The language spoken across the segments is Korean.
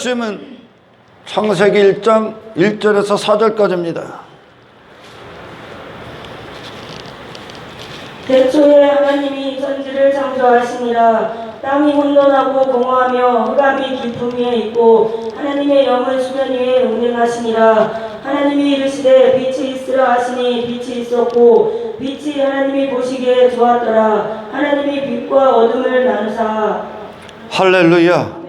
말씀은 창세기 1장 1절에서 4절까지입니다. 태초에 하나님이 천지를 창조하시니라. 땅이 혼돈하고 공허하며 흑암이 깊음 위에 있고 하나님의 영은 수면 위에 운행하시니라. 하나님이 이르시되 빛이 있으라 하시니 빛이 있었고 빛이 하나님이 보시기에 좋았더라. 하나님이 빛과 어둠을 나누사. 할렐루야.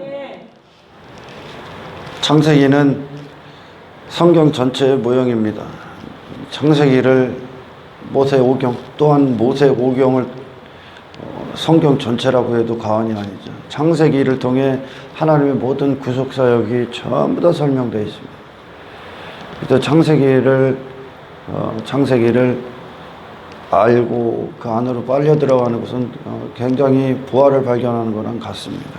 창세기는 성경 전체의 모형입니다. 창세기를 모세오경 또한 모세오경을 성경 전체라고 해도 과언이 아니죠. 창세기를 통해 하나님의 모든 구속사역이 전부 다 설명되어 있습니다. 그래서 창세기를 알고 그 안으로 빨려 들어가는 것은 굉장히 부활을 발견하는 거랑 같습니다.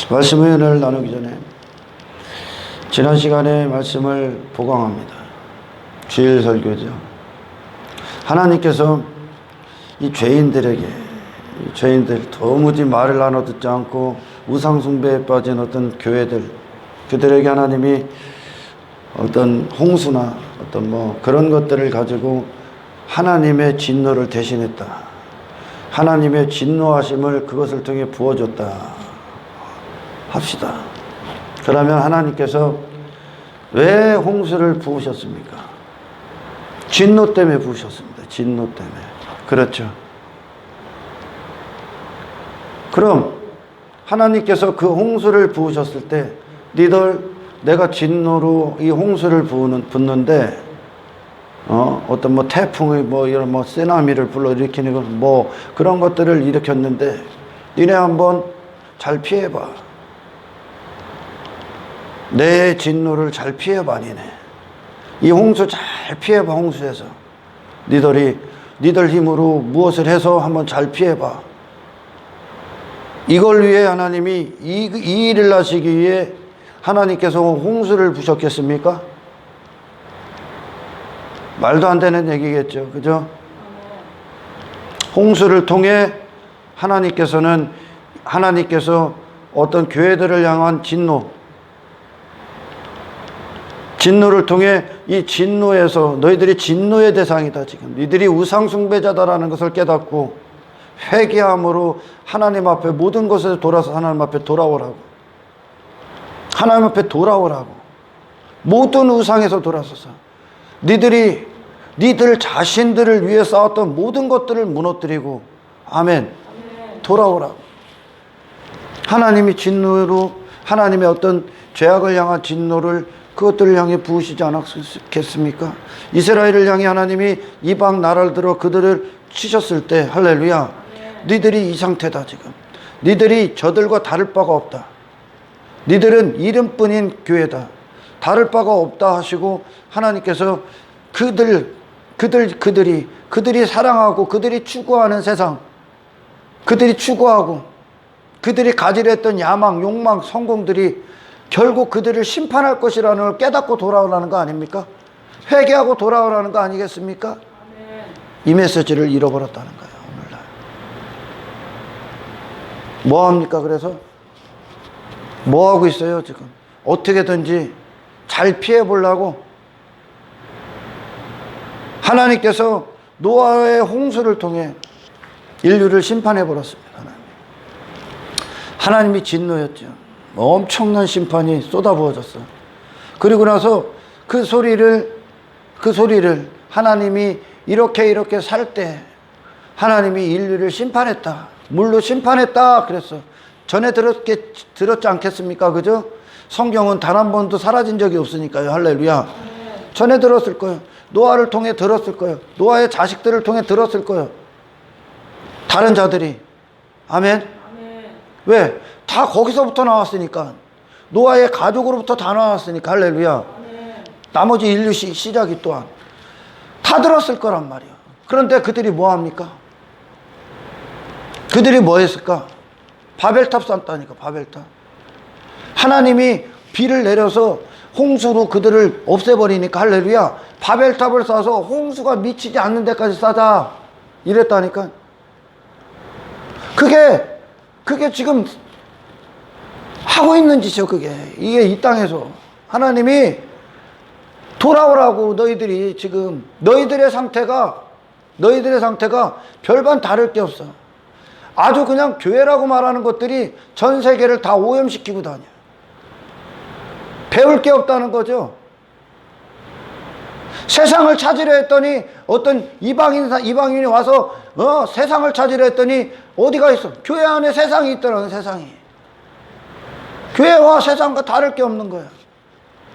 말씀의 은혜를 나누기 전에 지난 시간에 말씀을 보강합니다. 주일 설교죠. 하나님께서 이 죄인들 도무지 말을 나눠 듣지 않고 우상숭배에 빠진 어떤 교회들, 그들에게 하나님이 어떤 홍수나 어떤 그런 것들을 가지고 하나님의 진노를 대신했다. 하나님의 진노하심을 그것을 통해 부어줬다 합시다. 그러면 하나님께서 왜 홍수를 부으셨습니까? 진노 때문에 부으셨습니다. 진노 때문에. 그렇죠. 그럼 하나님께서 그 홍수를 부으셨을 때 니들 내가 진노로 이 홍수를 붓는데 어떤 태풍의 이런 쓰나미를 불러일으키는 그런 것들을 일으켰는데 니네 한번 잘 피해봐. 내 진노를 잘 피해봐. 니네 이 홍수 잘 피해봐. 홍수에서 니들 힘으로 무엇을 해서 한번 잘 피해봐. 이걸 위해 하나님이 이 일을 하시기 위해 하나님께서 홍수를 부으셨겠습니까? 말도 안 되는 얘기겠죠. 그죠? 홍수를 통해 하나님께서 어떤 교회들을 향한 진노를 통해 이 진노에서 너희들이 진노의 대상이다. 지금 너희들이 우상숭배자다라는 것을 깨닫고 회개함으로 하나님 앞에 모든 것에서 돌아서 하나님 앞에 돌아오라고. 하나님 앞에 돌아오라고. 모든 우상에서 돌아서서 니들 자신들을 위해 쌓았던 모든 것들을 무너뜨리고 아멘. 돌아오라고. 하나님이 진노로 하나님의 어떤 죄악을 향한 진노를 그것들을 향해 부으시지 않았겠습니까? 이스라엘을 향해 하나님이 이방 나라를 들어 그들을 치셨을 때 할렐루야. 니들이 이 상태다. 지금 니들이 저들과 다를 바가 없다. 니들은 이름뿐인 교회다. 다를 바가 없다 하시고 하나님께서 그들이 사랑하고 그들이 추구하는 세상, 그들이 추구하고 그들이 가지려 했던 야망, 욕망, 성공들이 결국 그들을 심판할 것이라는 걸 깨닫고 돌아오라는 거 아닙니까? 회개하고 돌아오라는 거 아니겠습니까? 이 메시지를 잃어버렸다는 거예요. 오늘날 뭐합니까? 그래서 뭐하고 있어요 지금? 어떻게든지 잘 피해보려고 하나님께서 노아의 홍수를 통해 인류를 심판해버렸습니다. 하나님이 진노였죠. 엄청난 심판이 쏟아부어졌어요. 그리고 나서 그 소리를 하나님이 이렇게 살 때 하나님이 인류를 심판했다. 물로 심판했다. 그랬어. 전에 들었지 않겠습니까? 그죠? 성경은 단 한 번도 사라진 적이 없으니까요. 할렐루야. 전에 들었을 거예요. 노아를 통해 들었을 거예요. 노아의 자식들을 통해 들었을 거예요. 다른 자들이. 아멘. 왜? 다 거기서부터 나왔으니까. 노아의 가족으로부터 다 나왔으니까. 할렐루야. 나머지 인류 시작이 또한 다 들었을 거란 말이야. 그런데 그들이 뭐 합니까? 그들이 뭐 했을까? 바벨탑 쌓았다니까. 바벨탑. 하나님이 비를 내려서 홍수로 그들을 없애버리니까 할렐루야. 바벨탑을 쌓아서 홍수가 미치지 않는 데까지 쌓자 이랬다니까. 그게 지금 하고 있는 짓이요, 그게. 이게 이 땅에서. 하나님이 돌아오라고 너희들이 지금, 너희들의 상태가 별반 다를 게 없어. 아주 그냥 교회라고 말하는 것들이 전 세계를 다 오염시키고 다녀. 배울 게 없다는 거죠. 세상을 찾으려 했더니 어떤 이방인이 와서 세상을 찾으려 했더니 어디가 있어? 교회 안에 세상이 있더라고요. 세상이. 교회와 세상과 다를 게 없는 거야.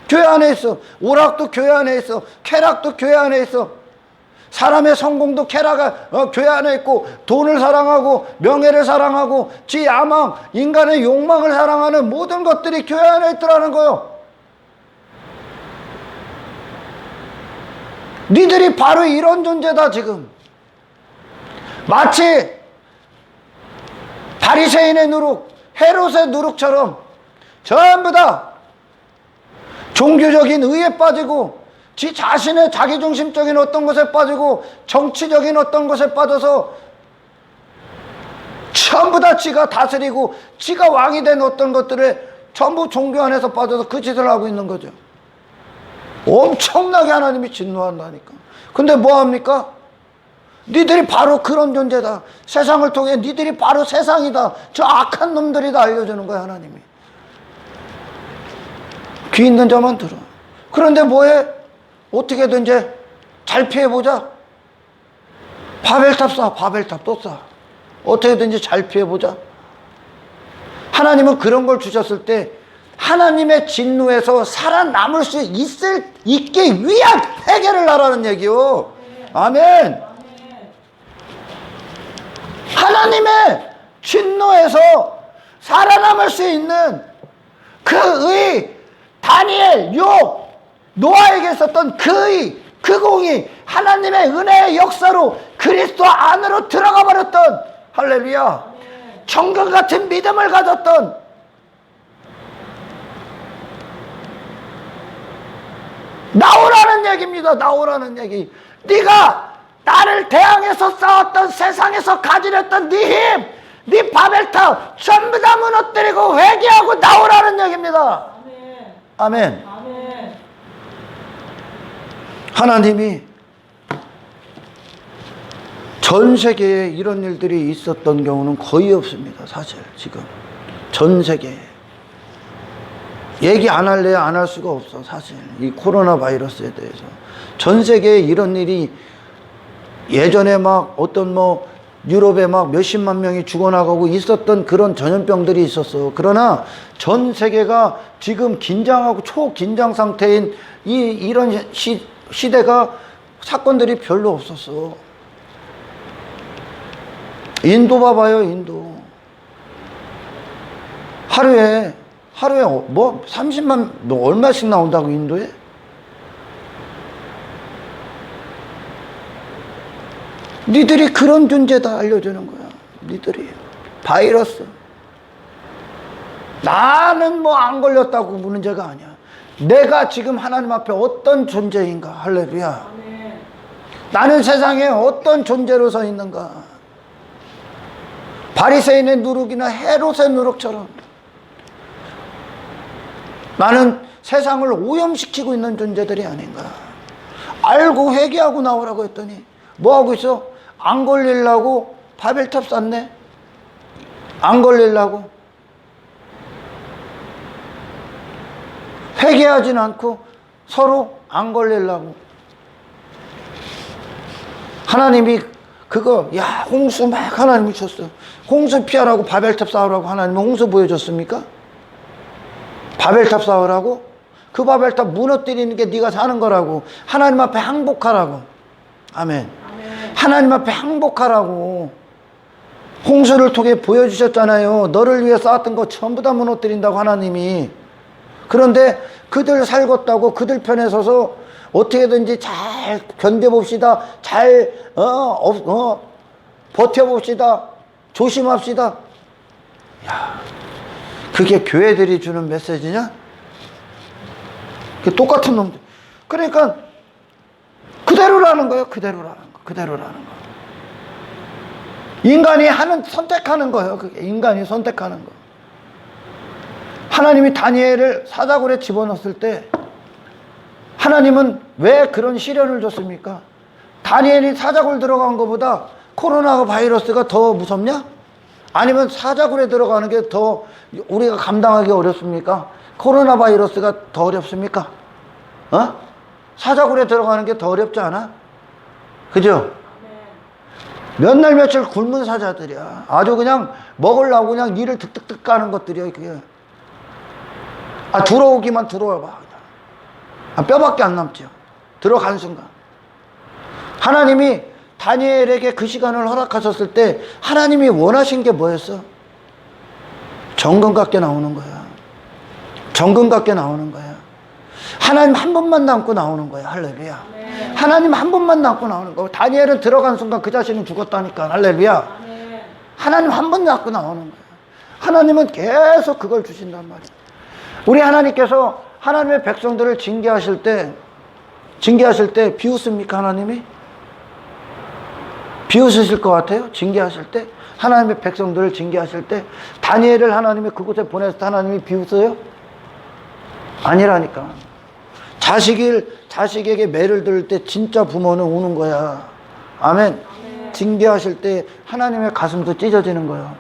교회 안에 있어. 오락도 교회 안에 있어. 쾌락도 교회 안에 있어. 사람의 성공도 교회 안에 있고, 돈을 사랑하고 명예를 사랑하고 지 야망, 인간의 욕망을 사랑하는 모든 것들이 교회 안에 있더라는 거요. 니들이 바로 이런 존재다. 지금 마치 바리새인의 누룩, 헤롯의 누룩처럼 전부 다 종교적인 의에 빠지고 지 자신의 자기중심적인 어떤 것에 빠지고 정치적인 어떤 것에 빠져서 전부 다 지가 다스리고 지가 왕이 된 어떤 것들에 전부 종교 안에서 빠져서 그 짓을 하고 있는 거죠. 엄청나게 하나님이 진노한다니까. 근데 뭐합니까? 니들이 바로 그런 존재다. 세상을 통해 니들이 바로 세상이다. 저 악한 놈들이다 알려주는 거야, 하나님이. 귀 있는 자만 들어. 그런데 뭐해? 어떻게든지 잘 피해보자. 바벨탑 쏴. 바벨탑 또 쏴. 어떻게든지 잘 피해보자. 하나님은 그런 걸 주셨을 때 하나님의 진노에서 살아남을 수 있게 위한 해결을 하라는 얘기요. 아멘. 하나님의 진노에서 살아남을 수 있는 그 다니엘, 욥, 노아에게 있었던 그 공이 하나님의 은혜의 역사로 그리스도 안으로 들어가 버렸던, 할렐루야, 정금 같은 믿음을 가졌던, 나오라는 얘기입니다. 나오라는 얘기. 네가 나를 대항해서 싸웠던, 세상에서 가지렸던 네 힘, 네 바벨탑 전부 다 무너뜨리고 회개하고 나오라는 얘기입니다. 아멘. 아멘. 하나님이 전 세계에 이런 일들이 있었던 경우는 거의 없습니다. 사실 지금 전 세계에 얘기 안 할래야 안 할 수가 없어. 사실 이 코로나 바이러스에 대해서 전 세계에 이런 일이, 예전에 막 어떤 유럽에 막 몇십만 명이 죽어나가고 있었던 그런 전염병들이 있었어. 그러나 전 세계가 지금 긴장하고 초긴장 상태인 이런 시대가 사건들이 별로 없었어. 인도 봐봐요. 인도 하루에 30만 얼마씩 나온다고 인도에? 니들이 그런 존재다 알려주는 거야. 니들이 바이러스. 나는 안 걸렸다고 문제가 아니야. 내가 지금 하나님 앞에 어떤 존재인가. 할렐루야. 아멘. 나는 세상에 어떤 존재로 서 있는가. 바리새인의 누룩이나 헤롯의 누룩처럼 나는 세상을 오염시키고 있는 존재들이 아닌가. 알고 회개하고 나오라고 했더니 뭐하고 있어? 안 걸리려고 바벨탑 쌌네. 안 걸리려고. 회개하진 않고 서로 안 걸리려고. 하나님이 홍수 막 하나님이 쳤어. 홍수 피하라고 바벨탑 쌓으라고 하나님은 홍수 보여줬습니까? 바벨탑 쌓으라고? 그 바벨탑 무너뜨리는 게 네가 사는 거라고. 하나님 앞에 항복하라고. 아멘. 하나님 앞에 항복하라고. 홍수를 통해 보여주셨잖아요. 너를 위해 쌓았던 거 전부 다 무너뜨린다고 하나님이. 그런데 그들 살겄다고 그들 편에 서서 어떻게든지 잘 견뎌봅시다. 잘 버텨봅시다. 조심합시다. 야, 그게 교회들이 주는 메시지냐? 그게 똑같은 놈들. 그러니까 그대로라는 거예요. 그대로라는 거. 인간이 선택하는 거예요. 그게 인간이 선택하는 거. 하나님이 다니엘을 사자굴에 집어넣었을 때 하나님은 왜 그런 시련을 줬습니까? 다니엘이 사자굴 들어간 것보다 코로나 바이러스가 더 무섭냐? 아니면 사자굴에 들어가는 게 더 우리가 감당하기 어렵습니까? 코로나 바이러스가 더 어렵습니까? 사자굴에 들어가는 게 더 어렵지 않아? 그죠? 몇 날 며칠 굶은 사자들이야. 아주 그냥 먹으려고 그냥 이를 득득득 까는 것들이야, 그게. 들어오기만 들어와봐. 뼈밖에 안 남죠. 들어간 순간. 하나님이 다니엘에게 그 시간을 허락하셨을 때 하나님이 원하신 게 뭐였어? 정금 같게 나오는 거야. 정금 같게 나오는 거야. 하나님 한 번만 남고 나오는 거야. 할렐루야. 네. 하나님 한 번만 남고 나오는 거야. 다니엘은 들어간 순간 그 자신은 죽었다니까. 할렐루야. 네. 하나님 한 번 남고 나오는 거야. 하나님은 계속 그걸 주신단 말이야. 우리 하나님께서 하나님의 백성들을 징계하실 때 비웃습니까, 하나님이? 비웃으실 것 같아요? 징계하실 때? 하나님의 백성들을 징계하실 때? 다니엘을 하나님이 그곳에 보냈을 때 하나님이 비웃어요? 아니라니까. 자식에게 매를 들을 때 진짜 부모는 우는 거야. 아멘. 징계하실 때 하나님의 가슴도 찢어지는 거야.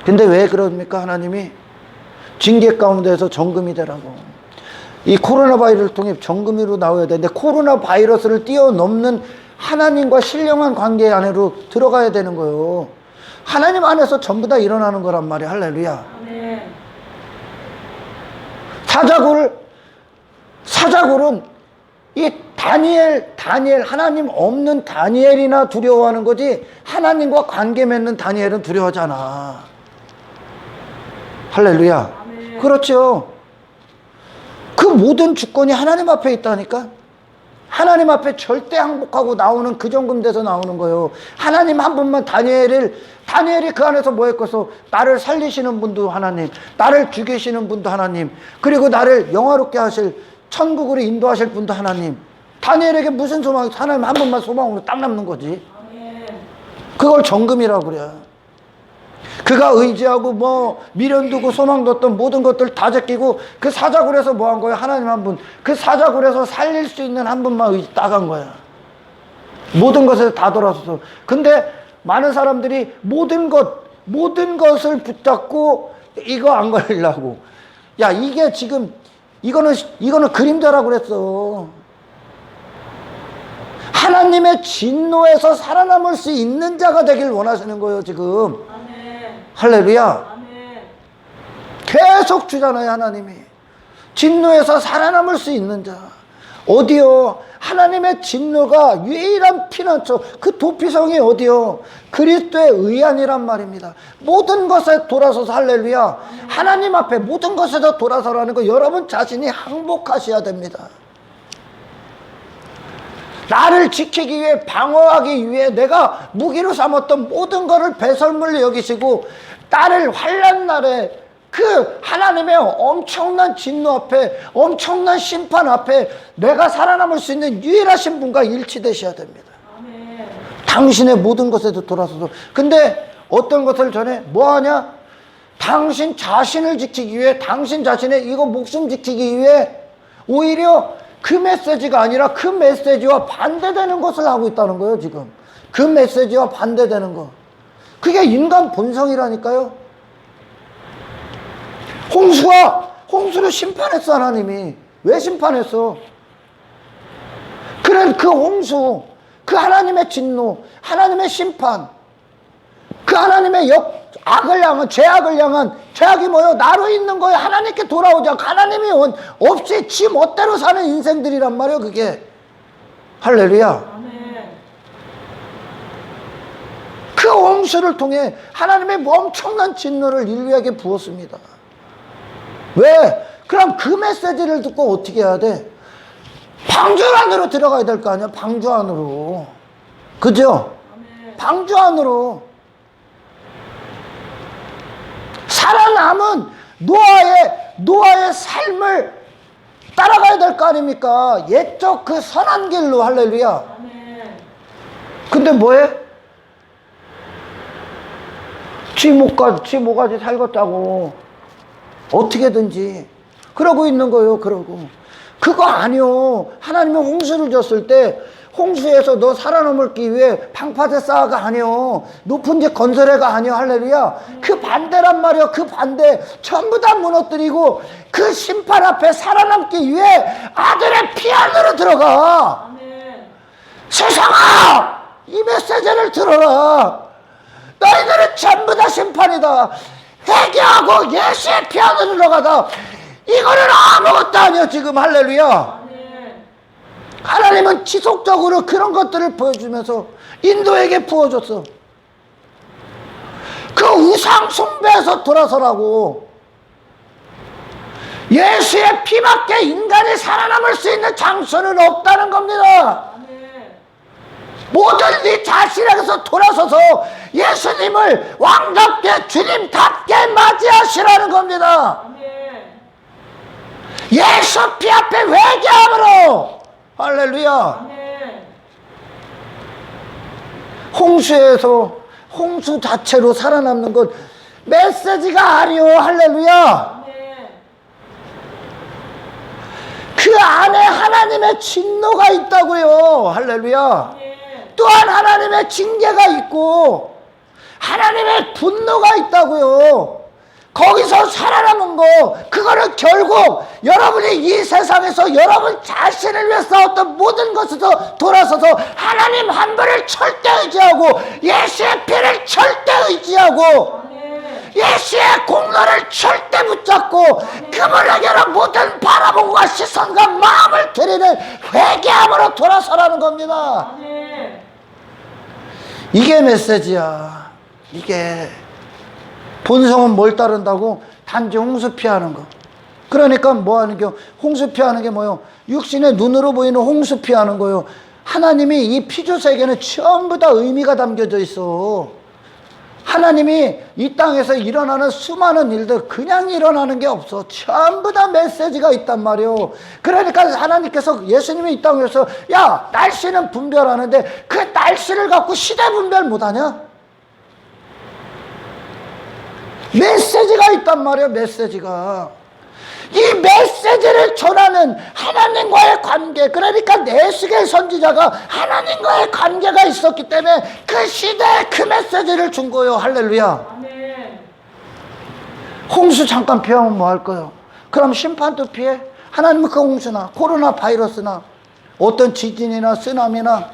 근데 왜 그럽니까, 하나님이? 징계 가운데서 정금이 되라고. 이 코로나 바이러스를 통해 정금으로 나와야 되는데 코로나 바이러스를 뛰어넘는 하나님과 신령한 관계 안으로 들어가야 되는 거예요. 하나님 안에서 전부 다 일어나는 거란 말이야. 할렐루야. 네. 사자굴은 이 다니엘 하나님 없는 다니엘이나 두려워하는 거지 하나님과 관계 맺는 다니엘은 두려워하잖아. 할렐루야. 네. 그렇죠. 그 모든 주권이 하나님 앞에 있다니까. 하나님 앞에 절대 항복하고 나오는 그 정금 돼서 나오는 거예요. 하나님 한 분만 다니엘이 그 안에서 뭐 했겠어? 나를 살리시는 분도 하나님, 나를 죽이시는 분도 하나님, 그리고 나를 영화롭게 하실 천국으로 인도하실 분도 하나님. 다니엘에게 무슨 소망이? 하나님 한 분만 소망으로 딱 남는 거지. 그걸 정금이라고 그래. 그가 의지하고 미련 두고 소망 뒀던 모든 것들 다 제끼고 그 사자굴에서 뭐 한 거야? 하나님 한 분. 그 사자굴에서 살릴 수 있는 한 분만 의지 딱 한 거야. 모든 것에 다 돌아서서. 근데 많은 사람들이 모든 것을 붙잡고 이거 안 걸리려고. 야, 이게 지금 이거는 그림자라고 그랬어. 하나님의 진노에서 살아남을 수 있는 자가 되길 원하시는 거예요, 지금. 할렐루야. 계속 주잖아요, 하나님이. 진노에서 살아남을 수 있는 자. 어디요? 하나님의 진노가 유일한 피난처, 그 도피성이 어디요? 그리스도의 의안이란 말입니다. 모든 것에 돌아서서 할렐루야. 하나님 앞에 모든 것에서 돌아서라는 거 여러분 자신이 항복하셔야 됩니다. 나를 지키기 위해, 방어하기 위해 내가 무기로 삼았던 모든 것을 배설물로 여기시고 나를 환난 날에 그 하나님의 엄청난 진노 앞에, 엄청난 심판 앞에 내가 살아남을 수 있는 유일하신 분과 일치되셔야 됩니다. 아멘. 당신의 모든 것에도 돌아서서. 근데 어떤 것을 전해? 뭐하냐? 당신 자신을 지키기 위해, 당신 자신의 이거 목숨 지키기 위해 오히려 그 메시지가 아니라 그 메시지와 반대되는 것을 하고 있다는 거예요, 지금. 그 메시지와 반대되는 거. 그게 인간 본성이라니까요. 홍수를 심판했어, 하나님이. 왜 심판했어? 그래, 그 홍수, 그 하나님의 진노, 하나님의 심판, 그 하나님의 악을 향한, 죄악을 향한, 죄악이 뭐예요? 나로 있는 거예요. 하나님께 돌아오자. 하나님이 없이 지 멋대로 사는 인생들이란 말이에요, 그게. 할렐루야. 아멘. 그 홍수를 통해 하나님의 엄청난 진노를 인류에게 부었습니다. 왜? 그럼 그 메시지를 듣고 어떻게 해야 돼? 방주 안으로 들어가야 될 거 아니야? 방주 안으로. 그죠? 아멘. 방주 안으로. 살아남은 노아의 삶을 따라가야 될 거 아닙니까? 옛적 그 선한 길로. 할렐루야. 아멘. 근데 뭐해? 지 모가지 살겠다고. 어떻게든지. 그러고 있는 거예요, 그러고. 그거 아니요. 하나님이 홍수를 줬을 때 홍수에서 너 살아남기 위해 방파제 쌓아가 아니요. 높은 데 건설해가 아니요. 할렐루야. 그 반대란 말이요. 그 반대. 전부 다 무너뜨리고 그 심판 앞에 살아남기 위해 아들의 피 안으로 들어가. 아멘. 세상아! 이 메시지를 들어라. 너희들은 전부 다 심판이다. 회개하고 예수의 피 안으로 들어가다. 이거는 아무것도 아니야 지금. 할렐루야. 하나님은 지속적으로 그런 것들을 보여주면서 인도에게 부어줬어. 그 우상 숭배에서 돌아서라고. 예수의 피밖에 인간이 살아남을 수 있는 장소는 없다는 겁니다. 모든 네 자신에게서 돌아서서 예수님을 왕답게 주님답게 맞이하시라는 겁니다. 예수 피 앞에 회개함으로. 할렐루야. 홍수에서 홍수 자체로 살아남는 것 메시지가 아니요. 할렐루야. 그 안에 하나님의 진노가 있다고요. 할렐루야. 또한 하나님의 징계가 있고 하나님의 분노가 있다고요. 거기서 살아남은 거, 그거는 결국 여러분이 이 세상에서 여러분 자신을 위해 싸웠던 모든 것에서 돌아서서 하나님 한 분을 절대 의지하고 예수의 피를 절대 의지하고 예수의 공로를 절대 붙잡고 그분에게로 모든 바라보고와 시선과 마음을 드리는 회개함으로 돌아서라는 겁니다. 이게 메시지야. 이게 본성은 뭘 따른다고? 단지 홍수 피하는 거. 그러니까 뭐 하는 게 홍수 피하는 게 뭐요? 육신의 눈으로 보이는 홍수 피하는 거요. 하나님이 이 피조세계는 전부 다 의미가 담겨져 있어. 하나님이 이 땅에서 일어나는 수많은 일들 그냥 일어나는 게 없어. 전부 다 메시지가 있단 말이요. 그러니까 하나님께서 예수님이 이 땅에서 야 날씨는 분별하는데 그 날씨를 갖고 시대 분별 못하냐? 메시지가 있단 말이에요. 메시지가. 이 메시지를 전하는 하나님과의 관계, 그러니까 내시계 선지자가 하나님과의 관계가 있었기 때문에 그 시대에 그 메시지를 준 거예요. 할렐루야. 아멘. 홍수 잠깐 피하면 뭐 할 거예요? 그럼 심판도 피해? 하나님은 그 홍수나 코로나 바이러스나 어떤 지진이나 쓰나미나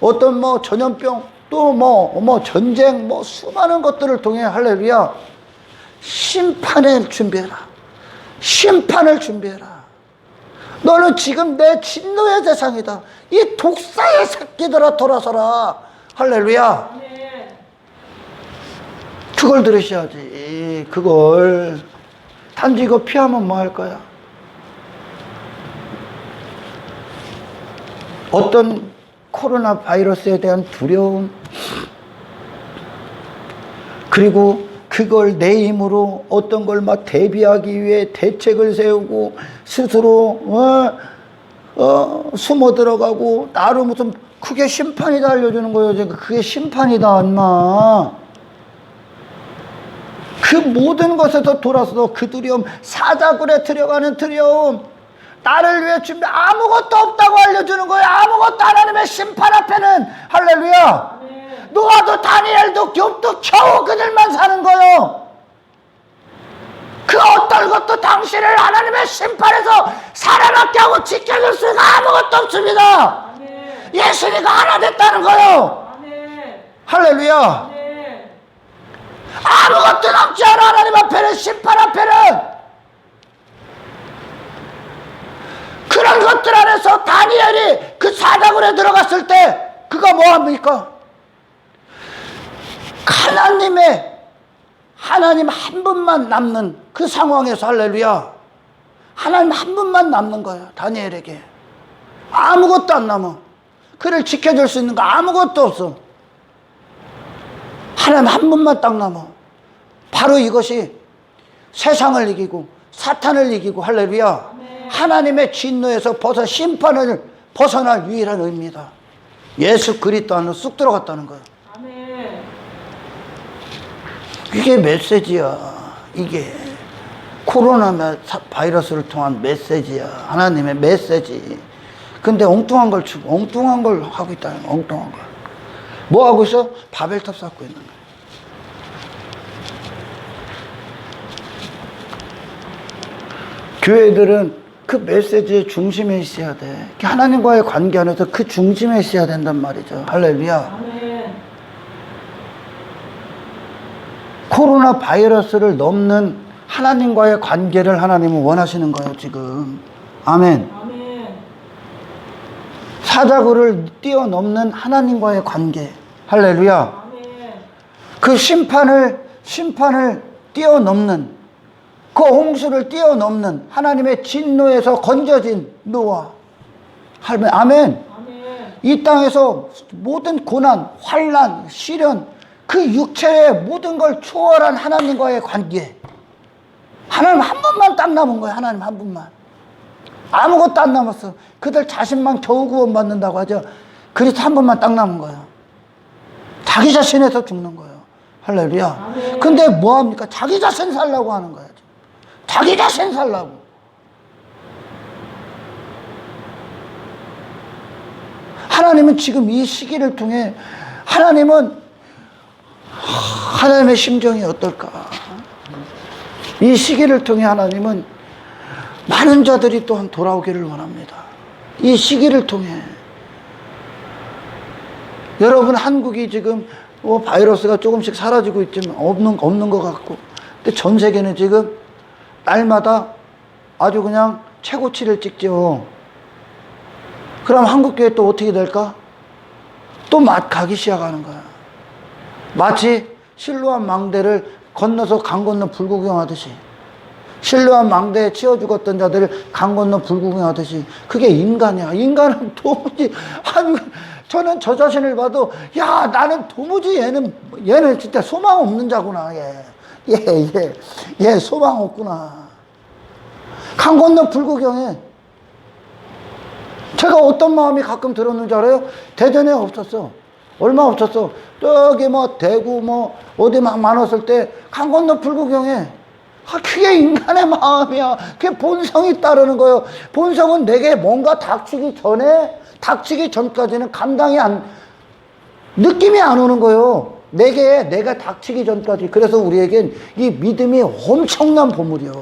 어떤 뭐 전염병 또 뭐 전쟁 뭐 수많은 것들을 통해 할렐루야 심판을 준비해라. 심판을 준비해라. 너는 지금 내 진노의 대상이다. 이 독사의 새끼들아 돌아서라. 할렐루야. 그걸 들으셔야지. 그걸. 단지 이거 피하면 뭐 할 거야? 어떤 코로나 바이러스에 대한 두려움, 그리고 그걸 내 힘으로 어떤 걸 막 대비하기 위해 대책을 세우고 스스로 숨어 들어가고 나로 무슨 그게 심판이다 알려주는 거예요. 그게 심판이다 엄마. 그 모든 것에서 돌아서서 그 두려움, 사자굴에 들어가는 두려움, 나를 위해 준비 아무것도 없다고 알려주는 거예요. 아무것도 하나님의 심판 앞에는. 할렐루야. 노아도 다니엘도 욥도 겨우 그들만 사는 거요. 그 어떤 것도 당신을 하나님의 심판에서 살아남게 하고 지켜줄 수가 아무것도 없습니다. 아멘. 예수님이 하나 됐다는 거요. 아멘. 할렐루야. 아멘. 아무것도 남지 않아. 하나님 앞에는, 심판 앞에는. 그런 것들 안에서 다니엘이 그 사자굴에 들어갔을 때 그가 뭐합니까? 하나님 한 분만 남는 그 상황에서 할렐루야. 하나님 한 분만 남는 거야. 다니엘에게. 아무것도 안 남아. 그를 지켜줄 수 있는 거 아무것도 없어. 하나님 한 분만 딱 남아. 바로 이것이 세상을 이기고 사탄을 이기고 할렐루야. 아멘. 하나님의 진노에서 심판을 벗어날 유일한 의미다. 예수 그리스도 안으로 쑥 들어갔다는 거야. 이게 메시지야. 이게 코로나 바이러스를 통한 메시지야. 하나님의 메시지. 근데 엉뚱한 걸 주고 엉뚱한 걸 하고 있다는 거야. 엉뚱한 걸. 뭐 하고 있어? 바벨탑 쌓고 있는 거야. 교회들은 그 메시지의 중심에 있어야 돼. 하나님과의 관계 안에서 그 중심에 있어야 된단 말이죠. 할렐루야. 아멘. 코로나 바이러스를 넘는 하나님과의 관계를 하나님은 원하시는 거예요, 지금. 아멘. 아멘. 사자굴을 뛰어넘는 하나님과의 관계. 할렐루야. 아멘. 그 심판을 뛰어넘는, 그 홍수를 뛰어넘는 하나님의 진노에서 건져진 노아. 아멘. 아멘. 이 땅에서 모든 고난, 환난, 시련, 그 육체의 모든 걸 초월한 하나님과의 관계. 하나님 한 분만 딱 남은 거예요. 하나님 한 분만. 아무것도 안 남았어. 그들 자신만 겨우 구원받는다고 하죠. 그리스도 한 분만 딱 남은 거예요. 자기 자신에서 죽는 거예요. 할렐루야. 아멘. 근데 뭐합니까? 자기 자신 살라고 하는 거예요. 자기 자신 살라고. 하나님은 지금 이 시기를 통해 하나님의 심정이 어떨까? 이 시기를 통해 하나님은 많은 자들이 또한 돌아오기를 원합니다. 이 시기를 통해. 여러분, 한국이 지금 바이러스가 조금씩 사라지고 있지만 없는 것 같고, 근데 전 세계는 지금 날마다 아주 그냥 최고치를 찍죠. 그럼 한국교회 또 어떻게 될까? 또 가기 시작하는 거야. 마치 실로암 망대를 건너서 강 건너 불구경하듯이, 실로암 망대에 치여 죽었던 자들을 강 건너 불구경하듯이. 그게 인간이야. 인간은 도무지, 저는 저 자신을 봐도, 야, 나는 도무지 얘는 진짜 소망 없는 자구나. 얘 소망 없구나. 강 건너 불구경해. 제가 어떤 마음이 가끔 들었는 줄 알아요? 대전에 없었어. 얼마 없었어. 저기 대구 어디 막 많았을 때 강 건너 불구경해. 그게 인간의 마음이야. 그게 본성이 따르는 거예요. 본성은 내게 뭔가 닥치기 전까지는 느낌이 안 오는 거예요. 내가 닥치기 전까지. 그래서 우리에겐 이 믿음이 엄청난 보물이요.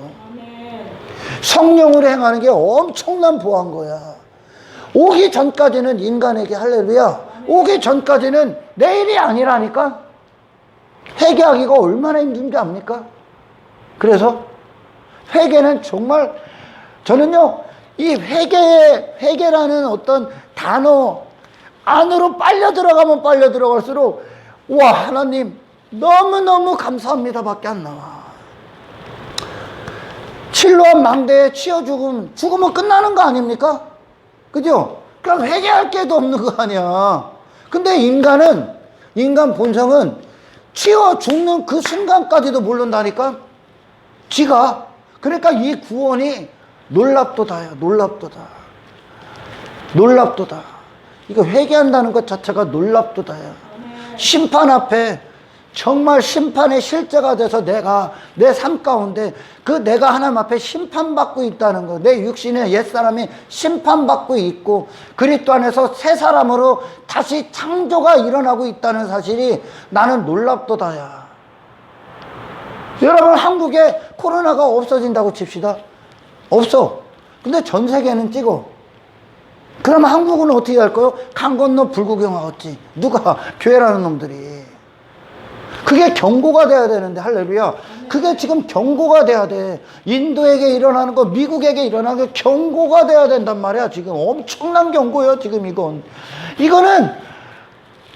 성령으로 행하는 게 엄청난 보한 거야. 오기 전까지는 인간에게, 할렐루야, 오기 전까지는 내일이 아니라니까. 회개하기가 얼마나 힘든지 압니까? 그래서 회개는 정말, 저는요, 이 회개라는 어떤 단어 안으로 빨려 들어갈수록, 와, 하나님 너무너무 감사합니다 밖에 안 나와. 실로암 망대에 치여 죽으면 끝나는 거 아닙니까? 그죠? 그럼 회개할 게도 없는 거 아니야. 근데 인간 본성은 치여 죽는 그 순간까지도 모른다니까? 그러니까 이 구원이 놀랍도다요. 놀랍도다. 이거 회개한다는 것 자체가 놀랍도다요. 심판 앞에 정말 심판의 실제가 돼서 내 삶 가운데 내가 하나님 앞에 심판받고 있다는 거, 내 육신의 옛사람이 심판받고 있고 그리스도 안에서 새 사람으로 다시 창조가 일어나고 있다는 사실이 나는 놀랍도다야. 여러분, 한국에 코로나가 없어진다고 칩시다. 없어. 근데 전 세계는 찍어. 그러면 한국은 어떻게 할까요? 강 건너 불구경하겠지. 누가? 교회라는 놈들이. 그게 경고가 돼야 되는데, 할렐루야. 그게 지금 경고가 돼야 돼. 인도에게 일어나는 거, 미국에게 일어나는 거 경고가 돼야 된단 말이야. 지금 엄청난 경고예요. 지금 이거는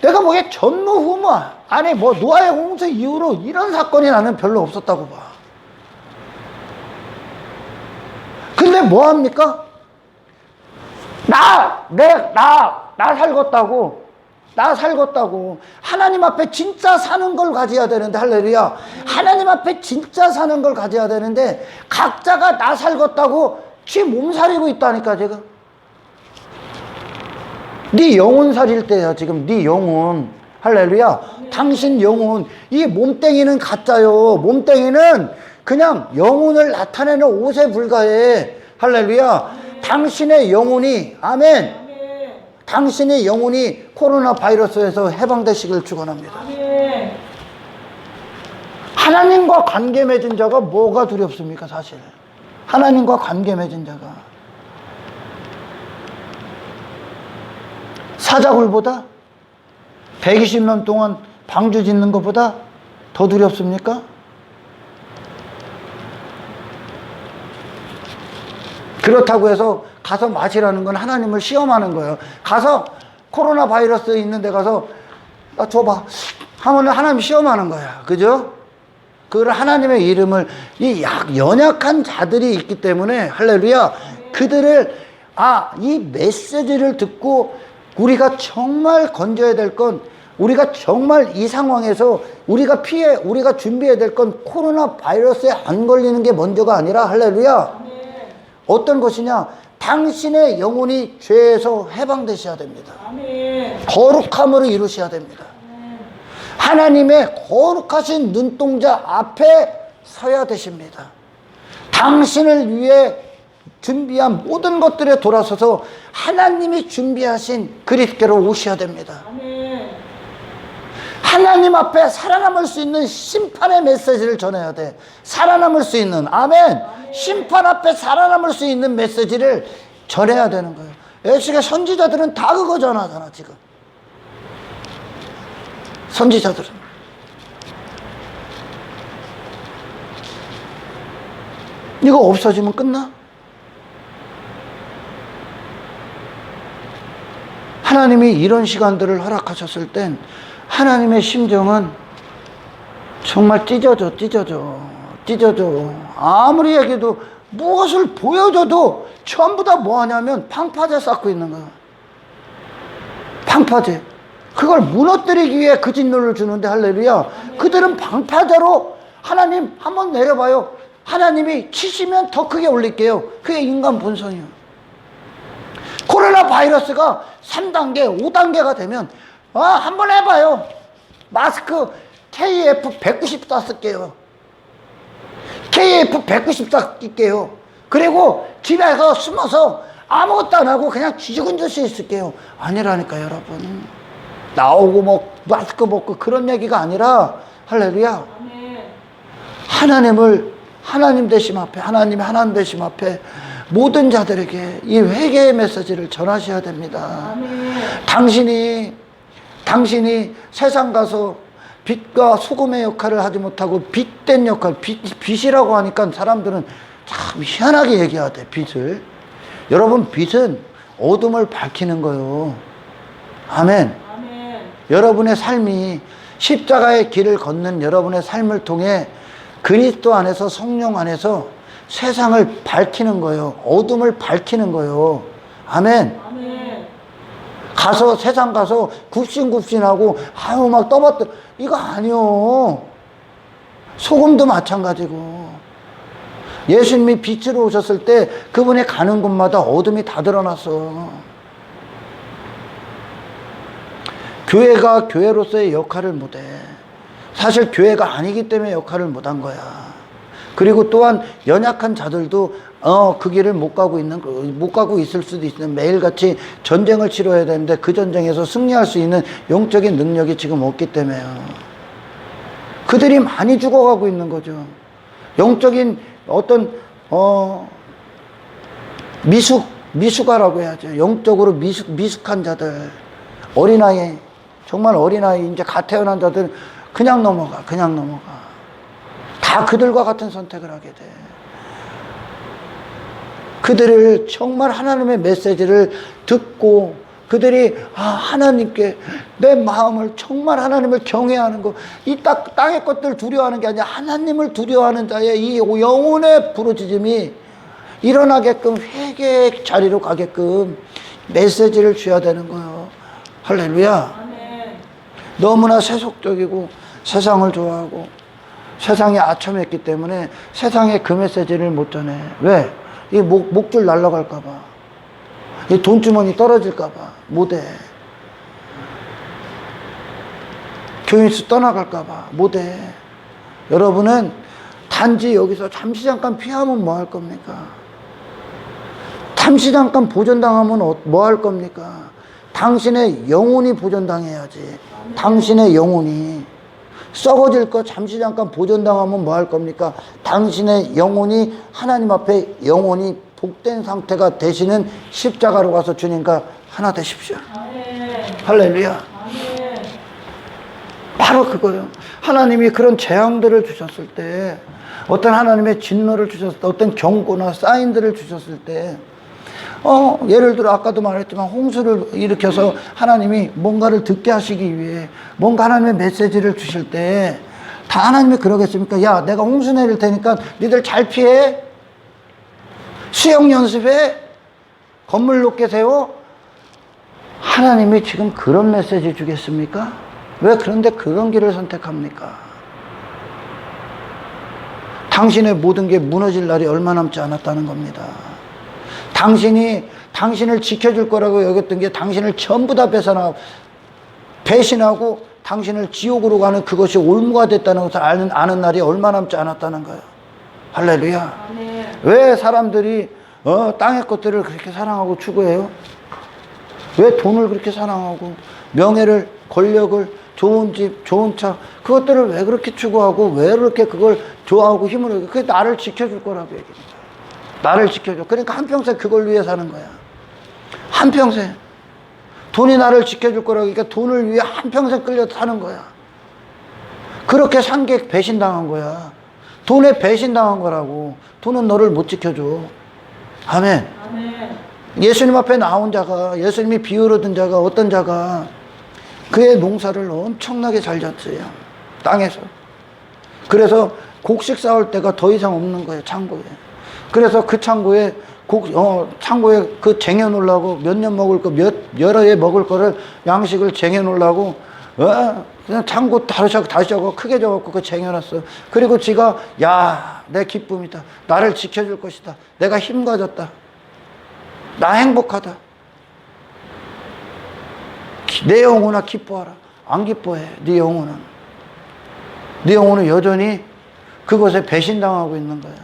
내가 보기에 전무후무. 아니 노아의 홍수 이후로 이런 사건이 나는 별로 없었다고 봐. 근데 뭐 합니까? 나 살겄다고. 하나님 앞에 진짜 사는 걸 가져야 되는데, 할렐루야. 하나님 앞에 진짜 사는 걸 가져야 되는데, 각자가 나 살겄다고 지 몸살이고 있다니까, 지금. 네 영혼 살릴 때야, 지금. 네 영혼. 할렐루야. 당신 영혼. 이 몸뚱이는 가짜요. 몸뚱이는 그냥 영혼을 나타내는 옷에 불과해. 할렐루야. 당신의 영혼이, 아멘. 당신의 영혼이 코로나 바이러스에서 해방되시길 축원합니다. 하나님과 관계 맺은 자가 뭐가 두렵습니까, 사실? 하나님과 관계 맺은 자가. 사자굴보다 120년 동안 방주 짓는 것보다 더 두렵습니까? 그렇다고 해서 가서 마시라는 건 하나님을 시험하는 거예요. 가서 코로나 바이러스 있는 데 가서 줘봐 하면 하나님 시험하는 거야. 그죠? 그걸 하나님의 이름을 이 연약한 자들이 있기 때문에 할렐루야. 그들을 이 메시지를 듣고 우리가 정말 건져야 될 건, 우리가 정말 이 상황에서 우리가 준비해야 될 건 코로나 바이러스에 안 걸리는 게 먼저가 아니라 할렐루야. 어떤 것이냐? 당신의 영혼이 죄에서 해방되셔야 됩니다. 거룩함으로 이루셔야 됩니다. 하나님의 거룩하신 눈동자 앞에 서야 되십니다. 당신을 위해 준비한 모든 것들에 돌아서서 하나님이 준비하신 그리스도로 오셔야 됩니다. 하나님 앞에 살아남을 수 있는 심판의 메시지를 전해야 돼. 살아남을 수 있는, 아멘. 심판 앞에 살아남을 수 있는 메시지를 전해야 되는 거예요. 예수의 선지자들은 다 그거 전하잖아, 지금. 선지자들은. 이거 없어지면 끝나? 하나님이 이런 시간들을 허락하셨을 땐 하나님의 심정은 정말 찢어져. 아무리 얘기해도 무엇을 보여줘도 전부 다 뭐 하냐면 방파제 쌓고 있는 거야. 방파제. 그걸 무너뜨리기 위해 그 진노를 주는데 할렐루야. 그들은 방파제로 하나님 한번 내려봐요. 하나님이 치시면 더 크게 올릴게요. 그게 인간 본성이에요. 코로나 바이러스가 3단계, 5단계가 되면 한번 해봐요. 마스크 KF194 쓸게요. KF194 낄게요. 그리고 집에서 숨어서 아무것도 안 하고 그냥 쥐죽은 듯이 있을게요. 아니라니까 여러분. 나오고 마스크 벗고 그런 얘기가 아니라 할렐루야. 하나님 되심 앞에, 하나님 되심 앞에 모든 자들에게 이 회개의 메시지를 전하셔야 됩니다. 당신이 세상 가서 빛과 소금의 역할을 하지 못하고 빛된 역할, 빛이라고 하니까 사람들은 참 희한하게 얘기하대, 빛을. 여러분, 빛은 어둠을 밝히는 거예요. 아멘. 여러분의 삶이 십자가의 길을 걷는 여러분의 삶을 통해 그리스도 안에서, 성령 안에서 세상을 밝히는 거예요. 어둠을 밝히는 거예요. 아멘. 세상 가서 굽신굽신하고 막 떠받들 이거 아니요. 소금도 마찬가지고. 예수님이 빛으로 오셨을 때 그분이 가는 곳마다 어둠이 다 드러났어. 교회가 교회로서의 역할을 못해. 사실 교회가 아니기 때문에 역할을 못한 거야. 그리고 또한 연약한 자들도 그 길을 못 가고 있을 수도 있는, 매일같이 전쟁을 치러야 되는데 그 전쟁에서 승리할 수 있는 영적인 능력이 지금 없기 때문에요. 그들이 많이 죽어가고 있는 거죠. 영적인 어떤 미숙아라고 해야죠. 영적으로 미숙한 자들, 어린아이, 정말 어린아이, 이제 갓 태어난 자들 그냥 넘어가. 다 그들과 같은 선택을 하게 돼. 그들을 정말 하나님의 메시지를 듣고 그들이 하나님께 내 마음을 정말 하나님을 경외하는 거, 이 땅의 것들 두려워하는 게 아니라 하나님을 두려워하는 자의 이 영혼의 부르짖음이 일어나게끔 회개의 자리로 가게끔 메시지를 줘야 되는 거예요. 할렐루야. 아멘. 너무나 세속적이고 세상을 좋아하고 세상에 아첨했기 때문에 세상에 그 메시지를 못 전해. 왜? 이 목줄 날아갈까봐, 이 돈주머니 떨어질까봐 못해. 교인수 떠나갈까봐 못해. 여러분은 단지 여기서 잠시 잠깐 피하면 뭐 할 겁니까? 잠시 잠깐 보존당하면 뭐 할 겁니까? 당신의 영혼이 보존당해야지. 당신의 영혼이. 썩어질 거 잠시 잠깐 보존당하면 뭐 할 겁니까? 당신의 영혼이 하나님 앞에 영혼이 복된 상태가 되시는 십자가로 가서 주님과 하나 되십시오. 할렐루야. 바로 그거예요. 하나님이 그런 재앙들을 주셨을 때, 어떤 하나님의 진노를 주셨을 때, 어떤 경고나 사인들을 주셨을 때, 예를 들어 아까도 말했지만 홍수를 일으켜서 하나님이 뭔가를 듣게 하시기 위해 뭔가 하나님의 메시지를 주실 때 다 하나님이 그러겠습니까? 야, 내가 홍수 내릴 테니까 니들 잘 피해. 수영 연습해. 건물 높게 세워. 하나님이 지금 그런 메시지 주겠습니까? 왜 그런데 그런 길을 선택합니까? 당신의 모든 게 무너질 날이 얼마 남지 않았다는 겁니다. 당신이 당신을 지켜줄 거라고 여겼던 게 당신을 전부 다 배신하고 당신을 지옥으로 가는 그것이 올무가 됐다는 것을 아는 날이 얼마 남지 않았다는 거예요. 할렐루야. 왜 사람들이 땅의 것들을 그렇게 사랑하고 추구해요? 왜 돈을 그렇게 사랑하고 명예를, 권력을, 좋은 집, 좋은 차, 그것들을 왜 그렇게 추구하고 왜 그렇게 그걸 좋아하고 힘을 얻고? 그게 나를 지켜줄 거라고 얘기합니다. 나를 지켜줘. 그러니까 한평생 그걸 위해 사는 거야. 한평생. 돈이 나를 지켜줄 거라고. 그러니까 돈을 위해 한평생 끌려 사는 거야. 그렇게 산 게 배신당한 거야. 돈에 배신당한 거라고. 돈은 너를 못 지켜줘. 아멘. 예수님 앞에 나온 자가, 예수님이 비유를 든 자가, 어떤 자가 그의 농사를 엄청나게 잘 졌어요. 땅에서. 그래서 곡식 쌓을 데가 더 이상 없는 거예요. 창고에. 그래서 그 창고에 창고에 그 쟁여 놓으려고 몇 년 먹을 거, 여러 해 먹을 거를 양식을 쟁여 놓으려고 그냥 창고 다시 적어 크게 적었고 그 쟁여놨어. 그리고 지가 야, 내 기쁨이다. 나를 지켜줄 것이다. 내가 힘 가졌다. 나 행복하다. 내 영혼아 기뻐하라. 안 기뻐해. 네 영혼은. 네 영혼은 여전히 그것에 배신당하고 있는 거야.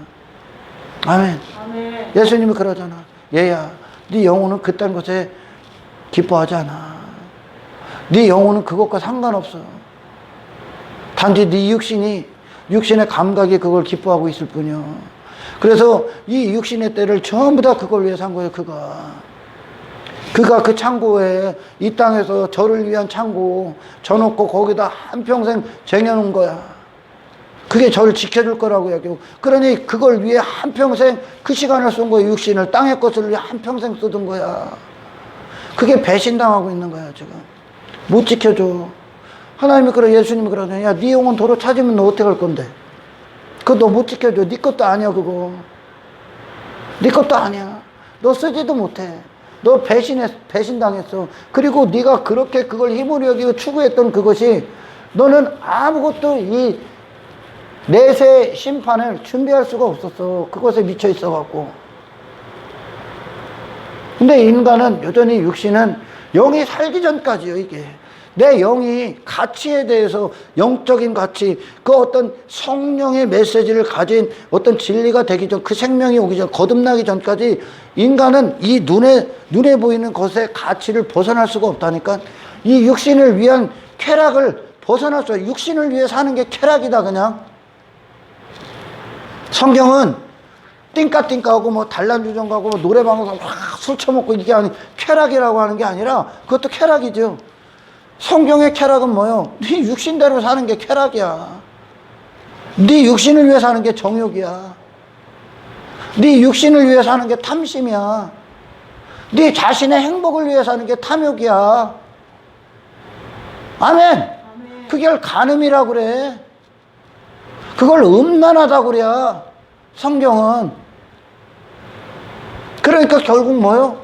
아멘. 예수님이 그러잖아. 얘야, 네 영혼은 그딴 것에 기뻐하지 않아. 네 영혼은 그것과 상관없어. 단지 네 육신의 감각이 그걸 기뻐하고 있을 뿐이야. 그래서 이 육신의 때를 전부 다 그걸 위해 산 거예요. 그가 그 창고에, 이 땅에서 저를 위한 창고 져놓고 거기다 한평생 쟁여놓은 거야. 그게 저를 지켜줄 거라고 얘기하고. 그러니 그걸 위해 한평생 그 시간을 쏜 거야. 육신을, 땅의 것을 위해 한평생 쏟은 거야. 그게 배신당하고 있는 거야 지금. 못 지켜줘. 하나님이 예수님이 그러잖아. 야, 네 영혼 도로 찾으면 너 어떻게 할 건데? 그거 너 못 지켜줘. 네 것도 아니야 그거. 네 것도 아니야. 너 쓰지도 못해. 너 배신당했어. 그리고 네가 그렇게 그걸 힘으로 여기고 추구했던 그것이 너는 아무것도 이 내세 심판을 준비할 수가 없었어. 그것에 미쳐 있어갖고. 근데 인간은 여전히 육신은 영이 살기 전까지요, 이게. 내 영이 가치에 대해서 영적인 가치, 그 어떤 성령의 메시지를 가진 어떤 진리가 되기 전, 그 생명이 오기 전, 거듭나기 전까지 인간은 이 눈에 보이는 것의 가치를 벗어날 수가 없다니까. 이 육신을 위한 쾌락을 벗어날 수 없어. 육신을 위해 사는 게 쾌락이다, 그냥. 성경은 띵까띵까하고 뭐 단란주정 가고 뭐 노래방 가서 술 처먹고 이게 아니 쾌락이라고 하는 게 아니라 그것도 쾌락이죠. 성경의 쾌락은 뭐요? 네 육신대로 사는 게 쾌락이야. 네 육신을 위해 사는 게 정욕이야. 네 육신을 위해 사는 게 탐심이야. 네 자신의 행복을 위해 사는 게 탐욕이야. 아멘. 그걸 간음이라고 그래. 그걸 음란하다고 그래. 성경은. 그러니까 결국 뭐요?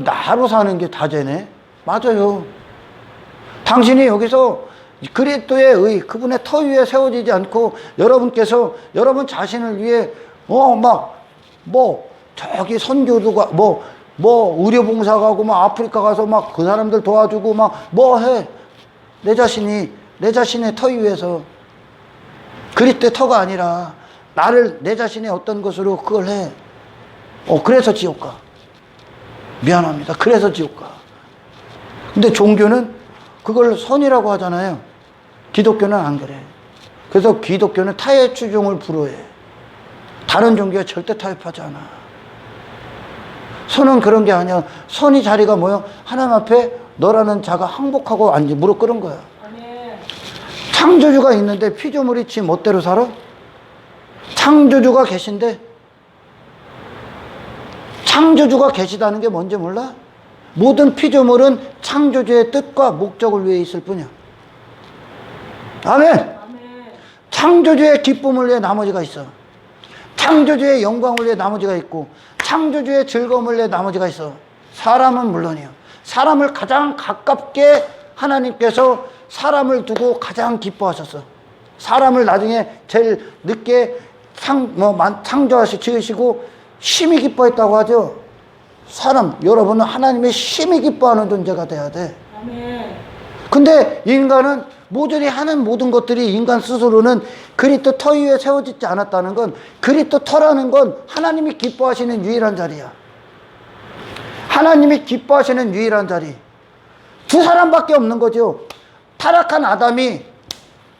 나로 사는 게 다제네. 맞아요. 당신이 여기서 그리스도의 의, 그분의 터 위에 세워지지 않고 여러분께서 여러분 자신을 위해 저기 선교도 가, 의료봉사 가고 아프리카 가서 그 사람들 도와주고 해. 내 자신의 터 위에서 그리스도의 터가 아니라 나를 내 자신의 어떤 것으로 그걸 해. 그래서 지옥 가. 미안합니다. 그래서 지옥 가. 근데 종교는 그걸 선이라고 하잖아요. 기독교는 안 그래. 그래서 기독교는 타의 추종을 불허해. 다른 종교에 절대 타협하지 않아. 선은 그런 게 아니야. 선의 자리가 뭐야? 하나님 앞에 너라는 자가 항복하고 앉지 무릎 꿇은 거야. 창조주가 있는데 피조물이 지 멋대로 살아? 창조주가 계신데 창조주가 계시다는 게 뭔지 몰라? 모든 피조물은 창조주의 뜻과 목적을 위해 있을 뿐이야. 아멘. 창조주의 기쁨을 위해 나머지가 있어. 창조주의 영광을 위해 나머지가 있고 창조주의 즐거움을 위해 나머지가 있어. 사람은 물론이요. 사람을 가장 가깝게 하나님께서 사람을 두고 가장 기뻐하셨어. 사람을 나중에 제일 늦게 창조하시 지으시고 심히 기뻐했다고 하죠. 사람, 여러분은 하나님의 심히 기뻐하는 존재가 돼야 돼. 아멘. 근데 인간은 모조리 하는 모든 것들이 인간 스스로는 그리스도 터 위에 세워지지 않았다는 건 그리스도 터라는 건 하나님이 기뻐하시는 유일한 자리야. 하나님이 기뻐하시는 유일한 자리. 두 사람밖에 없는 거죠. 타락한 아담이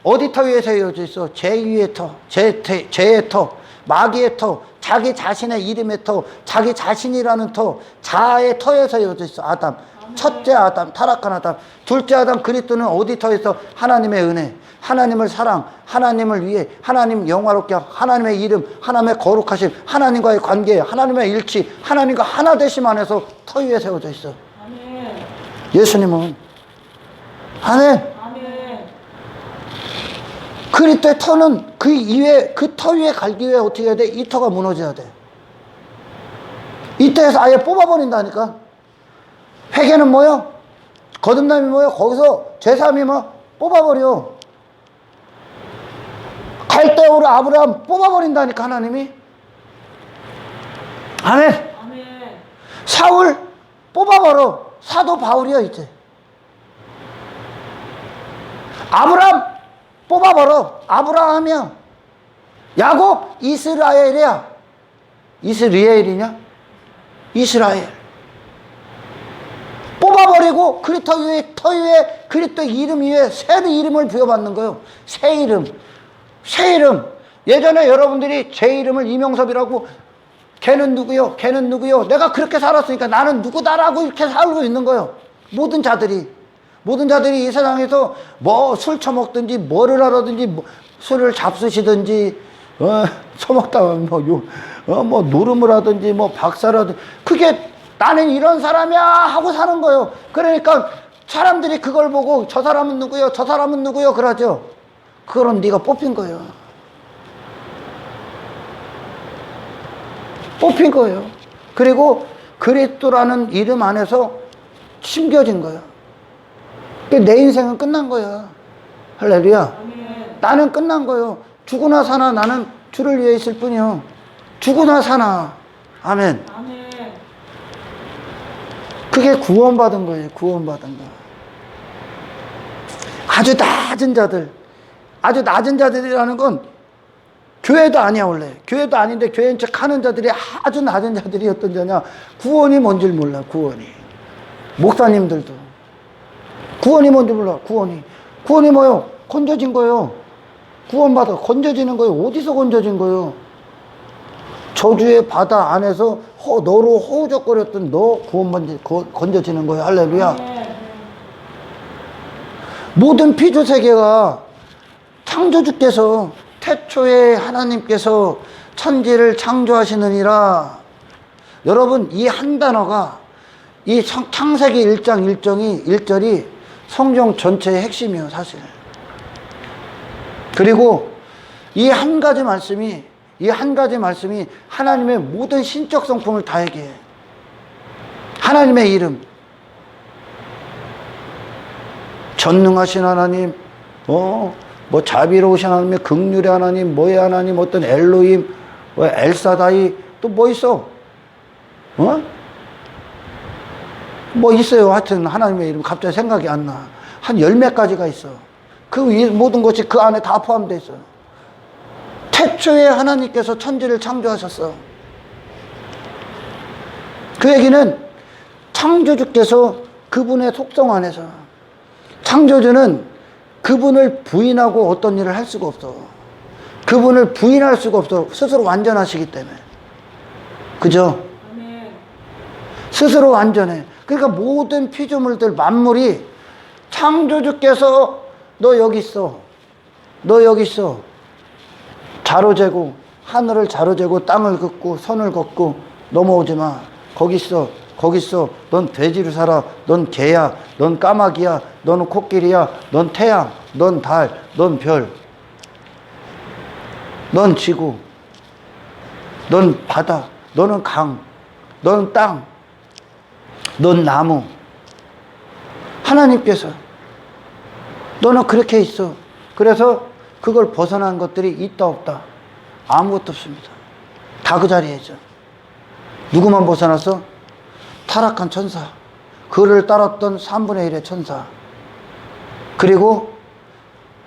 어디 터 위에 세워져 있어? 제2의 터, 제의 터, 마귀의 터, 자기 자신의 이름의 터, 자기 자신이라는 터, 자아의 터에 세워져 있어. 아담. 첫째 아담, 타락한 아담. 둘째 아담 그리스도는 어디 터에서? 하나님의 은혜, 하나님을 사랑, 하나님을 위해, 하나님 영화롭게 하고, 하나님의 이름, 하나님의 거룩하심, 하나님과의 관계, 하나님의 일치, 하나님과 하나 되심 안에서 터 위에 세워져 있어. 아멘. 예수님은 아멘. 아멘. 그리스도의 터는 그 이외, 그 터 위에 갈기 위해 어떻게 해야 돼? 이 터가 무너져야 돼. 이 터에서 아예 뽑아버린다니까. 회개는 뭐요? 거듭남이 뭐요? 거기서 죄사함이 뭐? 뽑아버려. 갈대오르 아브라함 뽑아버린다니까 하나님이. 아멘. 아멘. 사울 뽑아버려. 사도 바울이야 이제. 아브라함 뽑아버려. 아브라함이야. 야곱 이스라엘이야. 이스라엘이냐? 이스라엘. 뽑아버리고 그리스도 위에, 터 위에, 그리스도 이름 위에 새 이름을 부여받는 거예요. 새 이름. 새 이름. 예전에 여러분들이 제 이름을 이명섭이라고, 걔는 누구요? 걔는 누구요? 내가 그렇게 살았으니까 나는 누구다라고 이렇게 살고 있는 거예요. 모든 자들이 이 세상에서 뭐 술 처먹든지 뭐를 하라든지 술을 잡수시든지 처먹다가 뭐 노름을 하든지 뭐 박사라든지, 그게 나는 이런 사람이야 하고 사는 거예요. 그러니까 사람들이 그걸 보고 저 사람은 누구요? 저 사람은 누구요? 그러죠. 그거는 네가 뽑힌 거예요. 뽑힌 거예요. 그리고 그리스도라는 이름 안에서 심겨진 거예요. 내 인생은 끝난 거야. 할렐루야. 아멘. 나는 끝난 거예요. 죽으나 사나 나는 주를 위해 있을 뿐이요. 죽으나 사나. 아멘. 아멘. 그게 구원받은 거예요. 구원받은 거. 아주 낮은 자들. 아주 낮은 자들이라는 건 교회도 아니야 원래. 교회도 아닌데 교회인 척 하는 자들이 아주 낮은 자들이 어떤 자냐. 구원이 뭔지 몰라. 구원이. 목사님들도. 구원이 뭔지 몰라. 구원이 뭐요? 건져진 거예요. 구원받아. 건져지는 거예요. 어디서 건져진 거예요? 저주의 바다 안에서 너로 허우적거렸던 너 건져지는 거예요. 할렐루야. 모든 피조 세계가 창조주께서 태초에 하나님께서 천지를 창조하시느니라. 여러분, 이 한 단어가, 이 창세기 1장 1절이 성경 전체의 핵심이에요, 사실. 그리고 이 한 가지 말씀이 하나님의 모든 신적 성품을 다 얘기해. 하나님의 이름, 전능하신 하나님, 뭐 자비로우신 하나님, 긍휼의 하나님, 뭐의 하나님, 어떤 엘로힘, 엘사다이, 또 뭐 있어? 뭐 있어요. 하여튼 하나님의 이름 갑자기 생각이 안 나. 한 10몇 가지가 있어. 그 모든 것이 그 안에 다 포함되어 있어요. 태초에 하나님께서 천지를 창조하셨어. 그 얘기는 창조주께서 그분의 속성 안에서, 창조주는 그분을 부인하고 어떤 일을 할 수가 없어. 그분을 부인할 수가 없어. 스스로 완전하시기 때문에. 그죠? 스스로 완전해. 그러니까 모든 피조물들, 만물이 창조주께서 너 여기 있어. 너 여기 있어. 자로 재고, 하늘을 자로 재고, 땅을 긋고, 선을 걷고, 넘어오지 마. 거기 있어. 거기 있어. 넌 돼지로 살아. 넌 개야. 넌 까마귀야. 너는 코끼리야. 넌 태양. 넌 달. 넌 별. 넌 지구. 넌 바다. 너는 강. 넌 땅. 넌 나무. 하나님께서 너는 그렇게 있어. 그래서 그걸 벗어난 것들이 있다 없다 아무것도 없습니다. 다 그 자리에죠. 누구만 벗어났어? 타락한 천사, 그를 따랐던 3분의 1의 천사, 그리고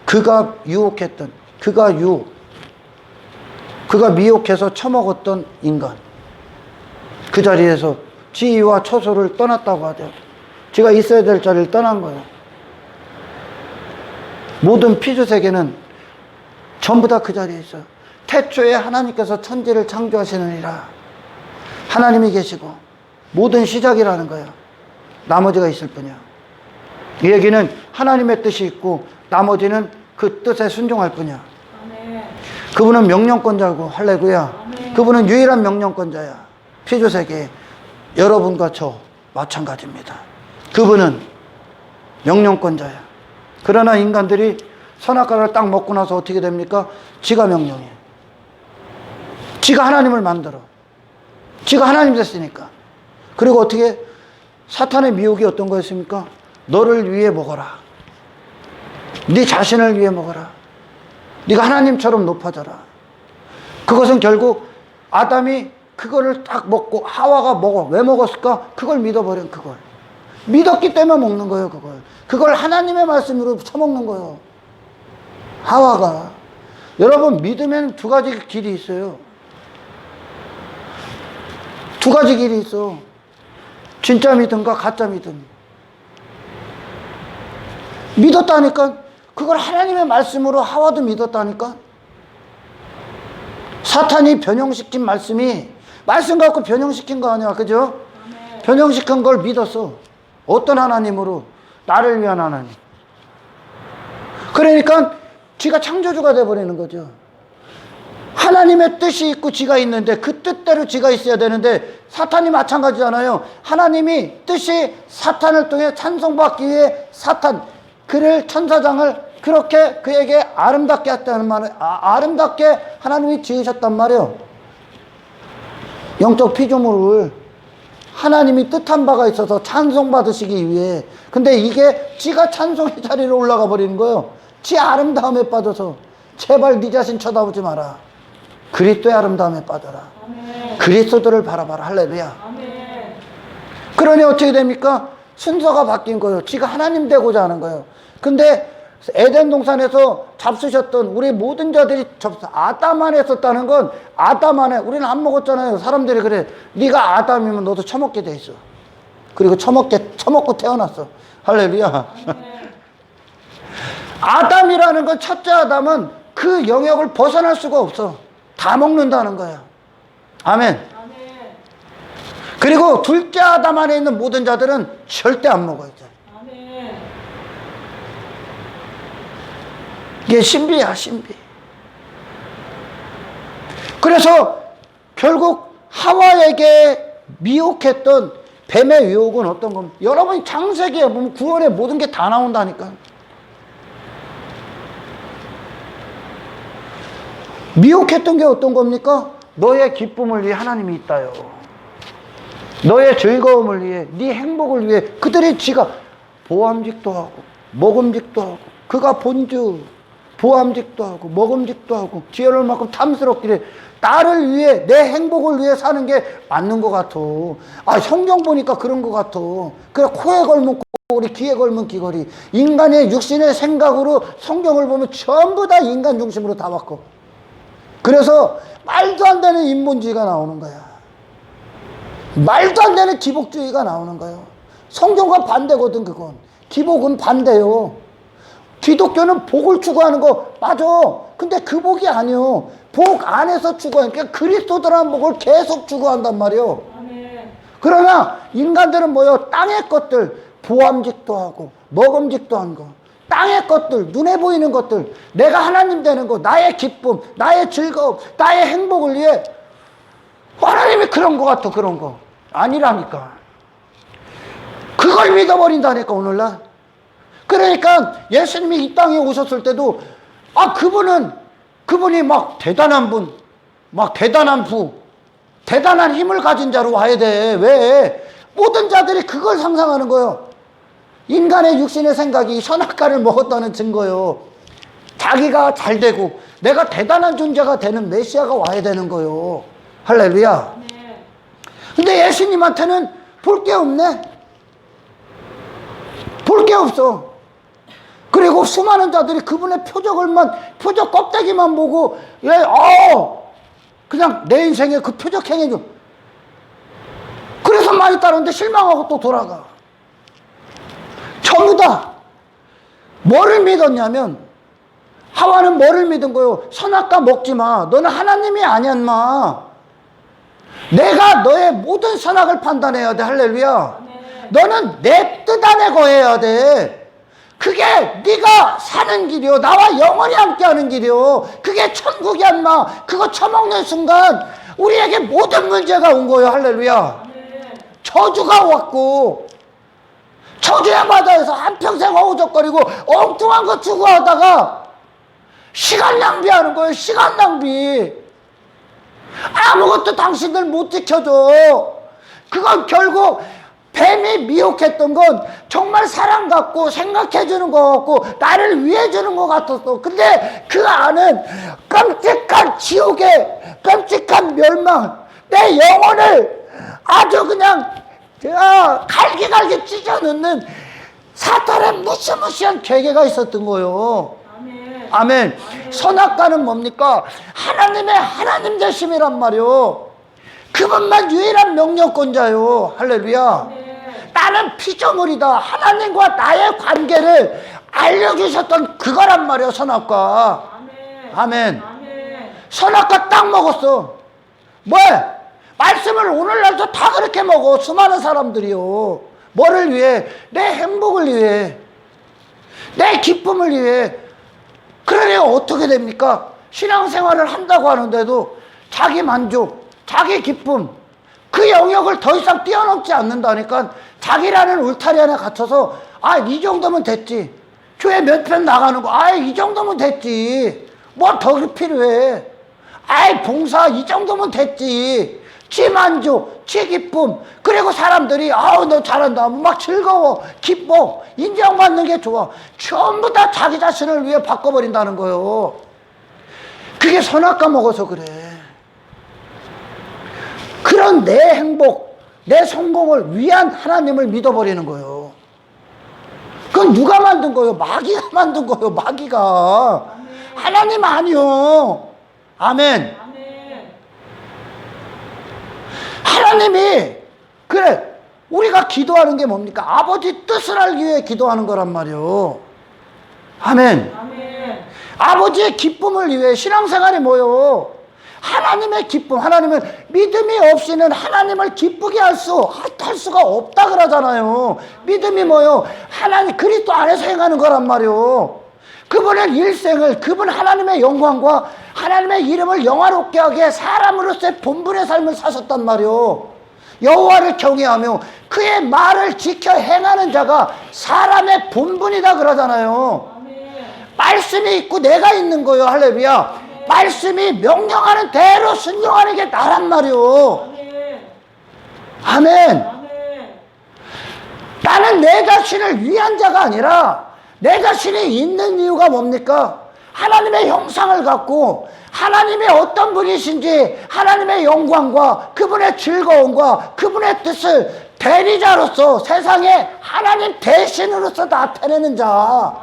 그가 유혹했던, 그가 미혹해서 처먹었던 인간. 그 자리에서 지위와 초소를 떠났다고 하죠. 지가 있어야 될 자리를 떠난 거예요. 모든 피조세계는 전부 다 그 자리에 있어요. 태초에 하나님께서 천지를 창조하시느니라. 하나님이 계시고 모든 시작이라는 거예요. 나머지가 있을 뿐이야. 이 얘기는 하나님의 뜻이 있고 나머지는 그 뜻에 순종할 뿐이야. 그분은 명령권자고, 할렐루야. 그분은 유일한 명령권자야. 피조세계 여러분과 저 마찬가지입니다. 그분은 명령권자야. 그러나 인간들이 선악과를 딱 먹고 나서 어떻게 됩니까? 지가 명령해. 지가 하나님을 만들어. 지가 하나님 됐으니까. 그리고 어떻게? 사탄의 미혹이 어떤 거였습니까? 너를 위해 먹어라. 네 자신을 위해 먹어라. 네가 하나님처럼 높아져라. 그것은 결국 아담이 그거를 딱 먹고 하와가 먹어. 왜 먹었을까? 그걸 믿어버린 그걸. 믿었기 때문에 먹는 거예요, 그걸. 그걸 하나님의 말씀으로 처먹는 거예요. 하와가. 여러분, 믿으면 두 가지 길이 있어요. 두 가지 길이 있어. 진짜 믿음과 가짜 믿음. 믿었다니까. 그걸 하나님의 말씀으로 하와도 믿었다니까. 사탄이 변형시킨 말씀이 말씀 갖고 변형시킨 거 아니야, 그죠? 변형시킨 걸 믿었어. 어떤 하나님으로? 나를 위한 하나님. 그러니까 지가 창조주가 돼버리는 거죠. 하나님의 뜻이 있고 지가 있는데 그 뜻대로 지가 있어야 되는데, 사탄이 마찬가지잖아요. 하나님이 뜻이 사탄을 통해 찬송받기 위해 사탄, 그를 천사장을 그렇게 그에게 아름답게 했다는 말은, 아름답게 하나님이 지으셨단 말이에요. 영적 피조물을 하나님이 뜻한 바가 있어서 찬송받으시기 위해. 근데 이게 지가 찬송의 자리로 올라가 버리는 거예요. 지 아름다움에 빠져서. 제발 네 자신 쳐다보지 마라. 그리스도의 아름다움에 빠져라. 아멘. 그리스도를 바라봐라. 할렐루야. 아멘. 그러니 어떻게 됩니까? 순서가 바뀐 거예요. 지가 하나님 되고자 하는 거예요. 근데 에덴 동산에서 잡수셨던 우리 모든 자들이 아담 안에 썼다는 건, 아담 안에, 우리는 안 먹었잖아요. 사람들이 그래. 네가 아담이면 너도 처먹게 돼 있어. 그리고 처먹고 태어났어. 할렐루야. 아담이라는 건, 첫째 아담은 그 영역을 벗어날 수가 없어. 다 먹는다는 거야. 아멘. 그리고 둘째 아담 안에 있는 모든 자들은 절대 안 먹어요. 이게 신비야, 신비. 그래서 결국 하와에게 미혹했던 뱀의 유혹은 어떤 겁니까? 여러분이 창세기에 보면 9월에 모든 게 다 나온다니까. 미혹했던 게 어떤 겁니까? 너의 기쁨을 위해 하나님이 있다요. 너의 즐거움을 위해, 네 행복을 위해. 그들이 지가 보암직도 하고 먹음직도 하고, 그가 본주 보암직도 하고 먹음직도 하고 지혜로울 만큼 탐스럽기를, 나를 위해, 내 행복을 위해 사는 게 맞는 것 같아. 성경 보니까 그런 것 같아. 그래, 코에 걸면 코걸이, 귀에 걸면 귀걸이. 인간의 육신의 생각으로 성경을 보면 전부 다 인간 중심으로 다 바꿔. 그래서 말도 안 되는 인본주의가 나오는 거야. 말도 안 되는 기복주의가 나오는 거예요. 성경과 반대거든. 그건 기복은 반대요. 기독교는 복을 추구하는 거 맞아. 근데 그 복이 아니요. 복 안에서 추구하는, 그러니까 그리스도들한 복을 계속 추구한단 말이요. 그러나 인간들은 뭐요? 땅의 것들, 보암직도 하고 먹음직도 한 거, 땅의 것들, 눈에 보이는 것들, 내가 하나님 되는 거, 나의 기쁨, 나의 즐거움, 나의 행복을 위해 하나님이 그런 거 같아. 그런 거 아니라니까. 그걸 믿어버린다니까 오늘날. 그러니까 예수님이 이 땅에 오셨을 때도 그분이 막 대단한 분, 막 대단한 부, 대단한 힘을 가진 자로 와야 돼. 왜? 모든 자들이 그걸 상상하는 거예요. 인간의 육신의 생각이 선악과를 먹었다는 증거요. 자기가 잘 되고 내가 대단한 존재가 되는 메시아가 와야 되는 거요. 할렐루야. 근데 예수님한테는 볼 게 없네. 볼 게 없어. 그리고 수많은 자들이 그분의 표적 껍데기만 보고, 그냥 내 인생에 그 표적 행해줘. 그래서 많이 따르는데 실망하고 또 돌아가. 전부 다 뭐를 믿었냐면, 하와는 뭐를 믿은 거요? 선악과 먹지 마. 너는 하나님이 아니야, 인마. 내가 너의 모든 선악을 판단해야 돼. 할렐루야. 너는 내 뜻 안에 거해야 돼. 그게 네가 사는 길이요. 나와 영원히 함께하는 길이요. 그게 천국이야, 인마. 그거 처먹는 순간 우리에게 모든 문제가 온 거예요. 할렐루야. 저주가 왔고, 저주의 바다에서 한평생 어우적거리고 엉뚱한 거 추구하다가 시간 낭비하는 거예요. 시간 낭비. 아무것도 당신들 못 지켜줘. 그건 결국 뱀이 미혹했던 건 정말 사랑 같고 생각해주는 것 같고 나를 위해주는 것 같았어. 근데 그 안은 끔찍한 지옥의 끔찍한 멸망, 내 영혼을 아주 그냥 갈기갈기 찢어놓는 사탄의 무시무시한 계계가 있었던 거예요. 아멘. 선악과는 뭡니까? 하나님 되심이란 말이요. 그분만 유일한 명령권자요. 할렐루야. 나는 피조물이다. 하나님과 나의 관계를 알려주셨던 그거란 말이에요. 선악과. 아멘. 선악과 딱 먹었어. 뭐해? 말씀을 오늘날도 다 그렇게 먹어. 수많은 사람들이요. 뭐를 위해? 내 행복을 위해, 내 기쁨을 위해. 그러니 어떻게 됩니까? 신앙생활을 한다고 하는데도 자기 만족, 자기 기쁨, 그 영역을 더 이상 뛰어넘지 않는다니까. 자기라는 울타리 안에 갇혀서 이 정도면 됐지. 교회 몇 편 나가는 거 이 정도면 됐지. 뭐 더 필요해. 봉사 이 정도면 됐지. 지 만족, 지 기쁨. 그리고 사람들이 너 잘한다 막 즐거워, 기뻐, 인정받는 게 좋아. 전부 다 자기 자신을 위해 바꿔버린다는 거예요. 그게 선악과 먹어서 그래. 그런 내 행복, 내 성공을 위한 하나님을 믿어버리는 거예요. 그건 누가 만든 거예요? 마귀가 만든 거예요. 마귀가. 하나님 아니요. 아멘. 하나님이, 그래, 우리가 기도하는 게 뭡니까? 아버지 뜻을 알기 위해 기도하는 거란 말이요. 아멘. 아버지의 기쁨을 위해. 신앙생활이 뭐요? 하나님의 기쁨. 하나님은 믿음이 없이는 하나님을 기쁘게 할 수가 없다 그러잖아요. 믿음이 뭐요? 하나님 그리스도 안에서 행하는 거란 말이요. 그분은 일생을, 그분 하나님의 영광과 하나님의 이름을 영화롭게 하게 사람으로서의 본분의 삶을 사셨단 말이요. 여호와를 경외하며 그의 말을 지켜 행하는 자가 사람의 본분이다 그러잖아요. 말씀이 있고 내가 있는 거예요. 할렐루야. 말씀이 명령하는 대로 순종하는 게 나란 말이요. 아멘. 나는 내 자신을 위한 자가 아니라 내 자신이 있는 이유가 뭡니까? 하나님의 형상을 갖고 하나님의 어떤 분이신지 하나님의 영광과 그분의 즐거움과 그분의 뜻을 대리자로서 세상에 하나님 대신으로서 나타내는 자.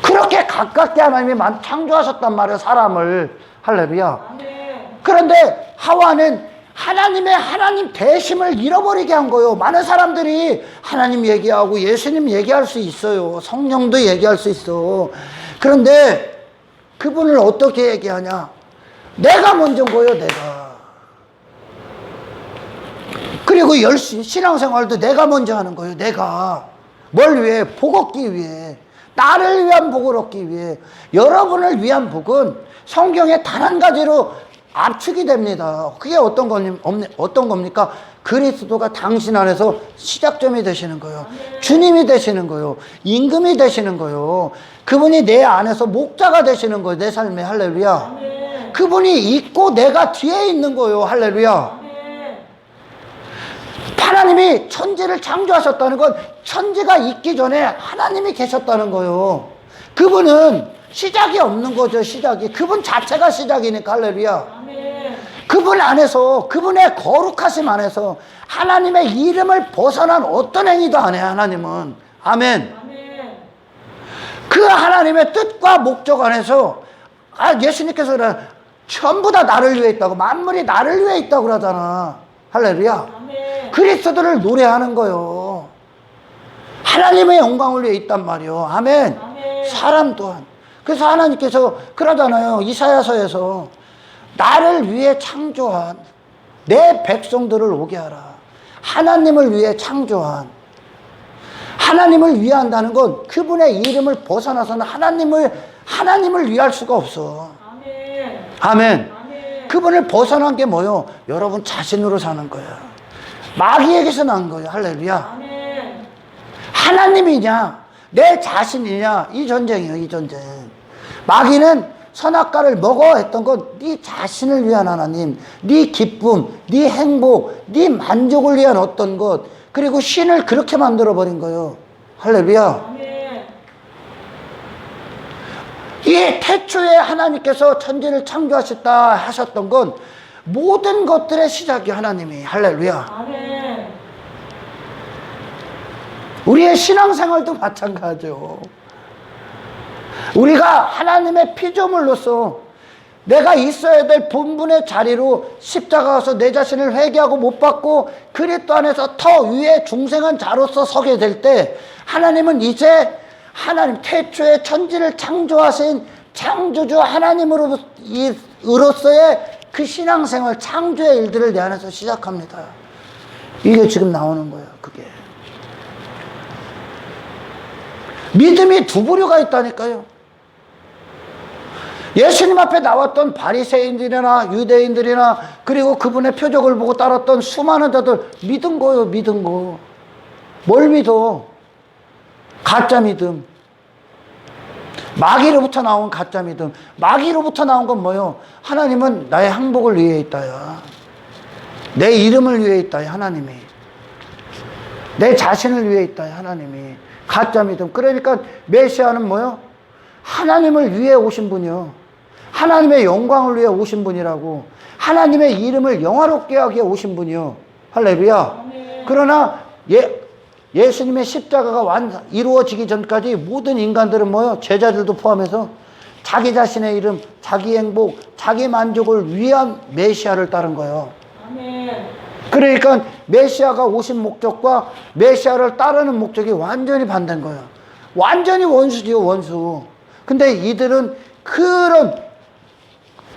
그렇게 가깝게 하나님이 창조하셨단 말이에요. 사람을. 할렐루야. 아멘. 그런데 하와는 하나님 대심을 잃어버리게 한 거예요. 많은 사람들이 하나님 얘기하고 예수님 얘기할 수 있어요. 성령도 얘기할 수 있어. 그런데 그분을 어떻게 얘기하냐? 내가 먼저인 거예요, 내가. 그리고 신앙생활도 내가 먼저 하는 거예요, 내가. 뭘 위해? 복 얻기 위해. 나를 위한 복을 얻기 위해. 여러분을 위한 복은 성경에 단 한 가지로 압축이 됩니다. 그게 어떤 겁니까? 그리스도가 당신 안에서 시작점이 되시는 거예요. 주님이 되시는 거예요. 임금이 되시는 거예요. 그분이 내 안에서 목자가 되시는 거예요. 내 삶에. 할렐루야. 그분이 있고 내가 뒤에 있는 거예요. 할렐루야. 하나님이 천지를 창조하셨다는 건 천지가 있기 전에 하나님이 계셨다는 거예요. 그분은 시작이 없는 거죠. 시작이. 그분 자체가 시작이니까. 할렐루야. 그분 안에서, 그분의 거룩하심 안에서 하나님의 이름을 벗어난 어떤 행위도 안 해요. 하나님은. 아멘. 그 하나님의 뜻과 목적 안에서 예수님께서 전부 다 나를 위해 있다고, 만물이 나를 위해 있다고 그러잖아. 할렐루야. 그리스도를 노래하는 거요. 하나님의 영광을 위해 있단 말이요. 아멘. 사람 또한. 그래서 하나님께서 그러잖아요. 이사야서에서 나를 위해 창조한 내 백성들을 오게 하라. 하나님을 위해 창조한, 하나님을 위한다는 건 그분의 이름을 벗어나서는 하나님을 위할 수가 없어. 아멘. 그분을 벗어난 게 뭐요? 여러분 자신으로 사는 거야. 마귀에게서 난 거예요. 할렐루야. 하나님이냐 내 자신이냐, 이 전쟁이에요. 이 전쟁. 마귀는 선악과를 먹어 했던 건 네 자신을 위한 하나님, 네 기쁨, 네 행복, 네 만족을 위한 어떤 것, 그리고 신을 그렇게 만들어버린 거예요. 할렐루야. 이 태초에 하나님께서 천지를 창조하셨다 하셨던 건 모든 것들의 시작이 하나님이. 할렐루야. 우리의 신앙생활도 마찬가지죠. 우리가 하나님의 피조물로서 내가 있어야 될 본분의 자리로 십자가 가서 내 자신을 회개하고 못 받고 그리스도 안에서 더 위에 중생한 자로서 서게 될 때, 하나님은 이제 하나님 태초에 천지를 창조하신 창조주 하나님으로서의 그 신앙생활, 창조의 일들을 내 안에서 시작합니다. 이게 지금 나오는 거예요. 그게 믿음이 두 부류가 있다니까요. 예수님 앞에 나왔던 바리새인들이나 유대인들이나 그리고 그분의 표적을 보고 따랐던 수많은 자들 믿은 거예요. 믿은 거. 뭘 믿어? 가짜 믿음. 마귀로부터 나온 가짜 믿음. 마귀로부터 나온 건 뭐예요? 하나님은 나의 행복을 위해 있다야. 내 이름을 위해 있다야. 하나님이. 내 자신을 위해 있다야. 하나님이. 가짜 믿음. 그러니까 메시아는 뭐예요? 하나님을 위해 오신 분이요. 하나님의 영광을 위해 오신 분이라고. 하나님의 이름을 영화롭게 하기 위해 오신 분이요. 할렐루야. 그러나 예수님의 십자가가 이루어지기 전까지 모든 인간들은 뭐예요? 제자들도 포함해서 자기 자신의 이름, 자기 행복, 자기 만족을 위한 메시아를 따른 거예요. 그러니까 메시아가 오신 목적과 메시아를 따르는 목적이 완전히 반대인 거예요. 완전히 원수지요, 원수. 근데 이들은 그런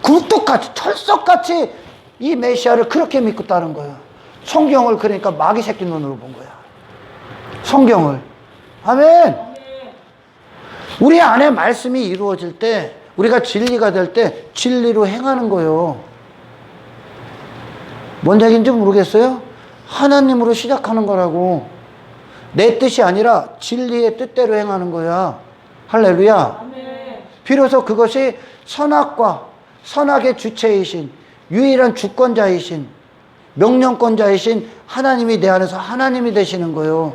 굴뚝같이, 철석같이 이 메시아를 그렇게 믿고 따른 거예요. 성경을 그러니까 마귀 새끼 눈으로 본 거야. 성경을. 아멘. 우리 안에 말씀이 이루어질 때, 우리가 진리가 될 때 진리로 행하는 거예요. 뭔 얘기인지 모르겠어요? 하나님으로 시작하는 거라고. 내 뜻이 아니라 진리의 뜻대로 행하는 거야. 할렐루야. 비로소 그것이 선악의 주체이신, 유일한 주권자이신, 명령권자이신 하나님이 내 안에서 하나님이 되시는 거예요.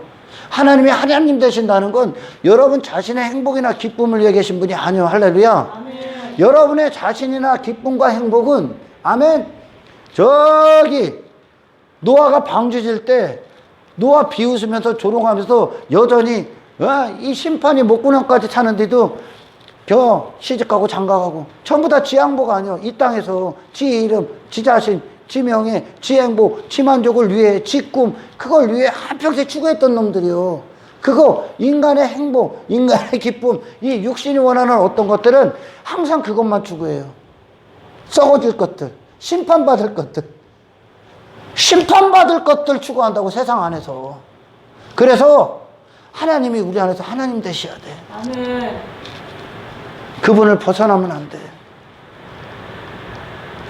하나님이 하나님 되신다는 건 여러분 자신의 행복이나 기쁨을 위해 계신 분이 아니요. 할렐루야. 아멘. 여러분의 자신이나 기쁨과 행복은, 아멘, 저기 노아가 방주 질 때 노아 비웃으면서 조롱하면서 여전히 이 심판이 목구멍까지 차는데도 시집가고 장가가고 전부 다 지 양복 아니요. 이 땅에서 지 이름, 지 자신, 지 명예, 지 행복, 지 만족을 위해, 지 꿈, 그걸 위해 한평생 추구했던 놈들이요. 그거 인간의 행복, 인간의 기쁨, 이 육신이 원하는 어떤 것들은 항상 그것만 추구해요. 썩어질 것들, 심판받을 것들, 심판받을 것들 추구한다고 세상 안에서. 그래서 하나님이 우리 안에서 하나님 되셔야 돼. 아멘. 그분을 벗어나면 안 돼.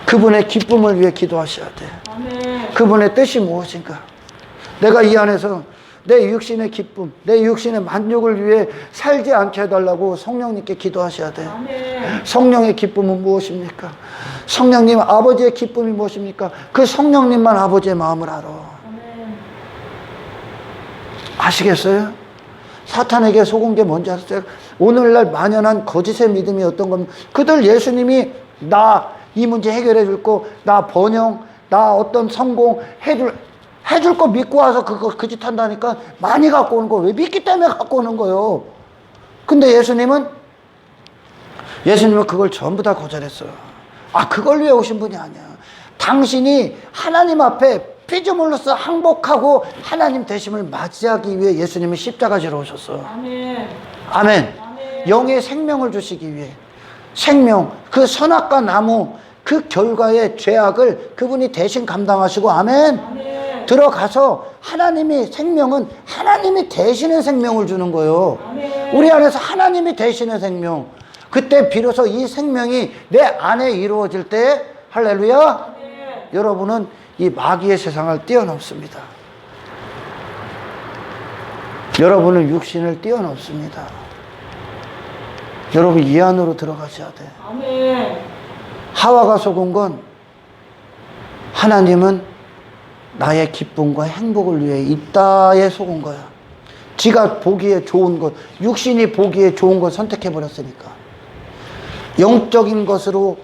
그분의 기쁨을 위해 기도하셔야 돼. 아멘. 그분의 뜻이 무엇인가? 내가 이 안에서 내 육신의 기쁨, 내 육신의 만족을 위해 살지 않게 해달라고 성령님께 기도하셔야 돼. 아멘. 성령의 기쁨은 무엇입니까? 성령님 아버지의 기쁨이 무엇입니까? 그 성령님만 아버지의 마음을 알아. 아멘. 아시겠어요? 사탄에게 속은 게 뭔지 아세요? 오늘날 만연한 거짓의 믿음이 어떤 겁니까? 그들 예수님이 나 이 문제 해결해 줄 거, 나 번영, 나 어떤 성공 해줄 거 믿고 와서 그 짓 한다니까 많이 갖고 오는 거. 왜 믿기 때문에 갖고 오는 거요? 근데 예수님은 그걸 전부 다 거절했어요. 아, 그걸 위해 오신 분이 아니야. 당신이 하나님 앞에 피조물로서 항복하고 하나님 되심을 맞이하기 위해 예수님은 십자가지로 오셨어. 아멘. 아멘. 아멘. 영의 생명을 주시기 위해. 생명, 그 선악과 나무, 그 결과의 죄악을 그분이 대신 감당하시고, 아멘. 아멘. 들어가서 하나님이 생명은 하나님이 대신의 생명을 주는 거예요. 아멘. 우리 안에서 하나님이 대신의 생명. 그때 비로소 이 생명이 내 안에 이루어질 때, 할렐루야. 아멘. 여러분은 이 마귀의 세상을 뛰어넘습니다. 여러분은 육신을 뛰어넘습니다. 여러분 이 안으로 들어가셔야 돼. 아멘. 하와가 속은 건 하나님은 나의 기쁨과 행복을 위해 있다에 속은 거야. 지가 보기에 좋은 것, 육신이 보기에 좋은 것 선택해버렸으니까. 영적인 것으로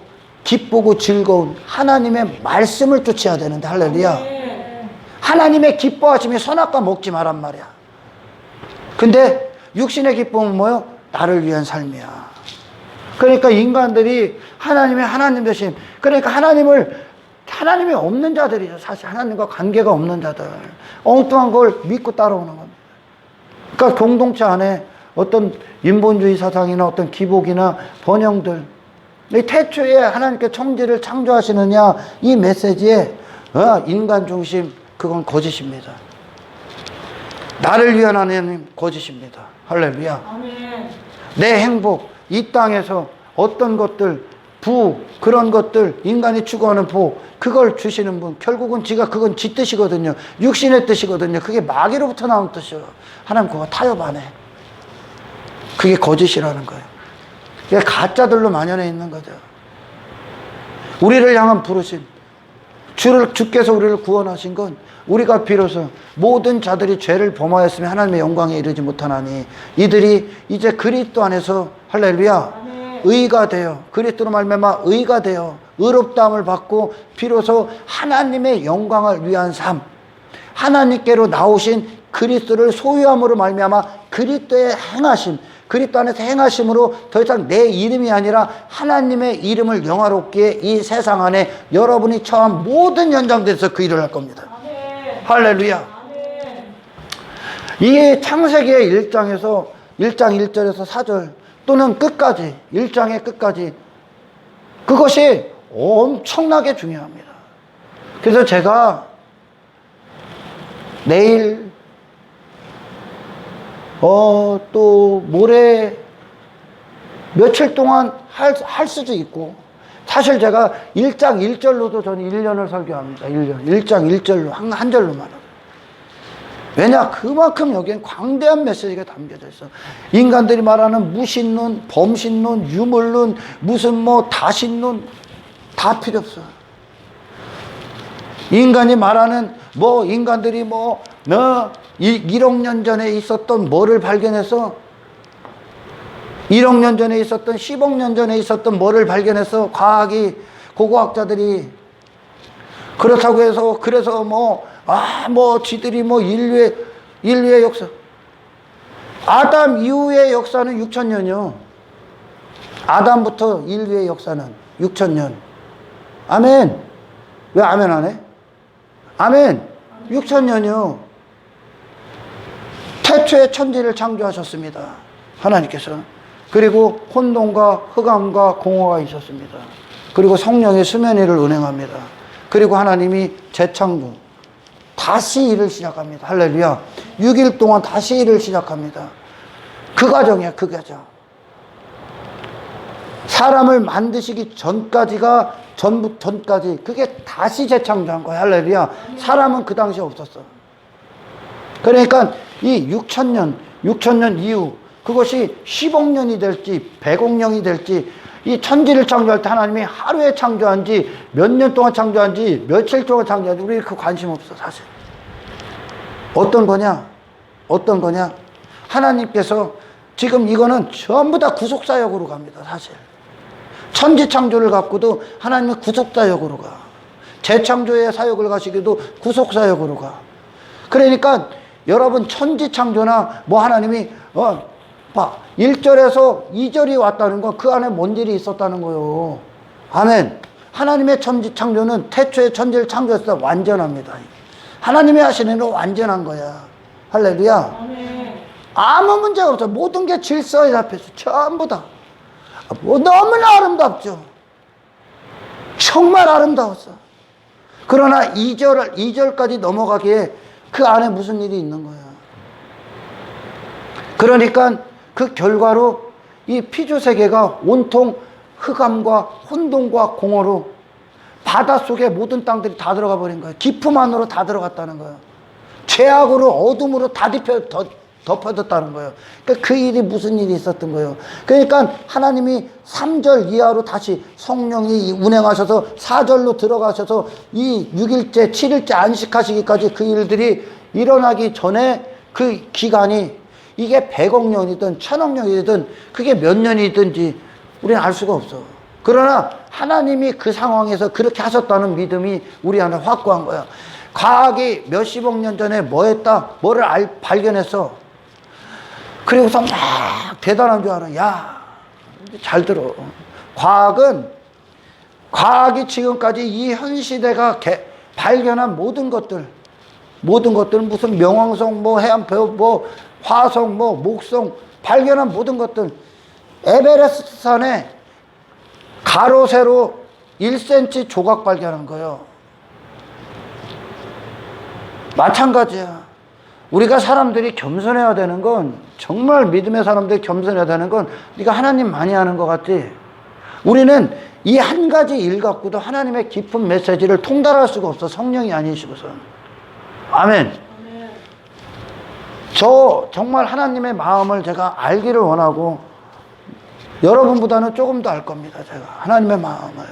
기쁘고 즐거운 하나님의 말씀을 쫓아야 되는데, 할렐루야. 아멘. 하나님의 기뻐하심이 선악과 먹지 말란 말이야. 근데 육신의 기쁨은 뭐요? 나를 위한 삶이야. 그러니까 인간들이 하나님 되심, 그러니까 하나님이 없는 자들이죠. 사실 하나님과 관계가 없는 자들, 엉뚱한 걸 믿고 따라오는 겁니다. 그러니까 공동체 안에 어떤 인본주의 사상이나 어떤 기복이나 번영들, 태초에 하나님께 청지를 창조하시느냐 이 메시지에 인간 중심, 그건 거짓입니다. 나를 위한 하나님 거짓입니다. 할렐루야. 아멘. 내 행복, 이 땅에서 어떤 것들, 그런 것들, 인간이 추구하는 그걸 주시는 분, 결국은 그건 지 뜻이거든요. 육신의 뜻이거든요. 그게 마귀로부터 나온 뜻이에요. 하나님 그거 타협 안 해. 그게 거짓이라는 거예요. 그게 가짜들로 만연해 있는 거죠. 우리를 향한 부르심, 주께서 우리를 구원하신 건 우리가 비로소 모든 자들이 죄를 범하였으며 하나님의 영광에 이르지 못하나니 이들이 이제 그리스도 안에서, 할렐루야, 아멘. 의가 되어, 그리스도로 말미암아 의가 되어 의롭다함을 받고 비로소 하나님의 영광을 위한 삶, 하나님께로 나오신 그리스도를 소유함으로 말미암아 그리스도의 행하심, 그리스도 안에서 행하심으로 더 이상 내 이름이 아니라 하나님의 이름을 영화롭게 이 세상 안에 여러분이 처한 모든 현장들에서 그 일을 할 겁니다. 아멘. 할렐루야. 아멘. 이게 창세기의 1장 1절에서 4절 또는 끝까지, 1장의 끝까지, 그것이 엄청나게 중요합니다. 그래서 제가 내일 또 모레 며칠 동안 할 수도 있고, 사실 제가 1장 1절로도 저는 1년을 설교합니다. 1장 1절로 한 절로만. 왜냐? 그만큼 여기엔 광대한 메시지가 담겨져 있어. 인간들이 말하는 무신론, 범신론, 유물론, 무슨 다신론 다 필요 없어. 인간이 말하는 인간들이 1억 년 전에 있었던 뭐를 발견해서, 1억 년 전에 있었던, 10억 년 전에 있었던 뭐를 발견해서 고고학자들이 그렇다고 해서, 그래서 지들이 인류의 역사, 아담 이후의 역사는 6,000년이요. 아담부터 인류의 역사는 6천년. 아멘. 왜 아멘 안 해? 아멘. 6천년이요. 태초에 천지를 창조하셨습니다. 하나님께서. 그리고 혼돈과 흑암과 공허가 있었습니다. 그리고 성령의 수면위를 운행합니다. 그리고 하나님이 재창조, 다시 일을 시작합니다. 할렐루야. 6일 동안 다시 일을 시작합니다. 그 과정이야, 그 과정. 사람을 만드시기 전까지가 전까지 그게 다시 재창조한 거야. 할렐루야. 사람은 그 당시에 없었어. 그러니까 이 6천년 이후 그것이 10억 년이 될지 100억 년이 될지 이 천지를 창조할 때 하나님이 하루에 창조한지 몇 년 동안 창조한지 며칠 동안 창조한지 우리 그 관심 없어 사실. 어떤 거냐? 하나님께서 지금 이거는 전부 다 구속사역으로 갑니다 사실. 천지 창조를 갖고도 하나님이 구속사역으로 가. 재창조의 사역을 가시기도 구속사역으로 가. 그러니까 여러분 천지 창조나 뭐 하나님이 1절에서 2절이 왔다는 건 그 안에 뭔 일이 있었다는 거예요. 아멘. 하나님의 천지 창조는 태초에 천지를 창조했을 때 완전합니다. 하나님이 하시는 일은 완전한 거야. 할렐루야. 아멘. 아무 문제가 없어. 모든 게 질서에 잡혔어. 전부 다. 너무나 아름답죠. 정말 아름다웠어. 그러나 2절까지 넘어가기에 그 안에 무슨 일이 있는 거야. 그러니까 그 결과로 이 피조세계가 온통 흑암과 혼돈과 공허로 바닷속에 모든 땅들이 다 들어가 버린 거예요. 깊음 안으로 다 들어갔다는 거예요. 죄악으로 어둠으로 다 덮어졌다는 거예요. 그러니까 그 일이 무슨 일이 있었던 거예요. 그러니까 하나님이 3절 이하로 다시 성령이 운행하셔서 4절로 들어가셔서 이 6일째 7일째 안식하시기까지 그 일들이 일어나기 전에 그 기간이 이게 100억 년이든 1000억 년이든 그게 몇 년이든지 우리는 알 수가 없어. 그러나 하나님이 그 상황에서 그렇게 하셨다는 믿음이 우리 안에 확고한 거야. 과학이 몇십억 년 전에 뭐 했다? 뭐를 발견했어. 그리고서 막 대단한 줄 알아. 야, 잘 들어. 과학이 지금까지 이 현 시대가 발견한 모든 것들 무슨 명왕성, 뭐 해안표, 뭐 화성, 뭐 목성 발견한 모든 것들 에베레스트 산에 가로 세로 1cm 조각 발견한 거예요. 마찬가지야. 우리가 사람들이 겸손해야 되는 건 정말 믿음의 사람들이 겸손해야 되는 건 네가 하나님 많이 아는 것 같지? 우리는 이 한 가지 일 갖고도 하나님의 깊은 메시지를 통달할 수가 없어. 성령이 아니시고선. 아멘. 저 정말 하나님의 마음을 제가 알기를 원하고 여러분보다는 조금 더 알 겁니다. 제가 하나님의 마음을.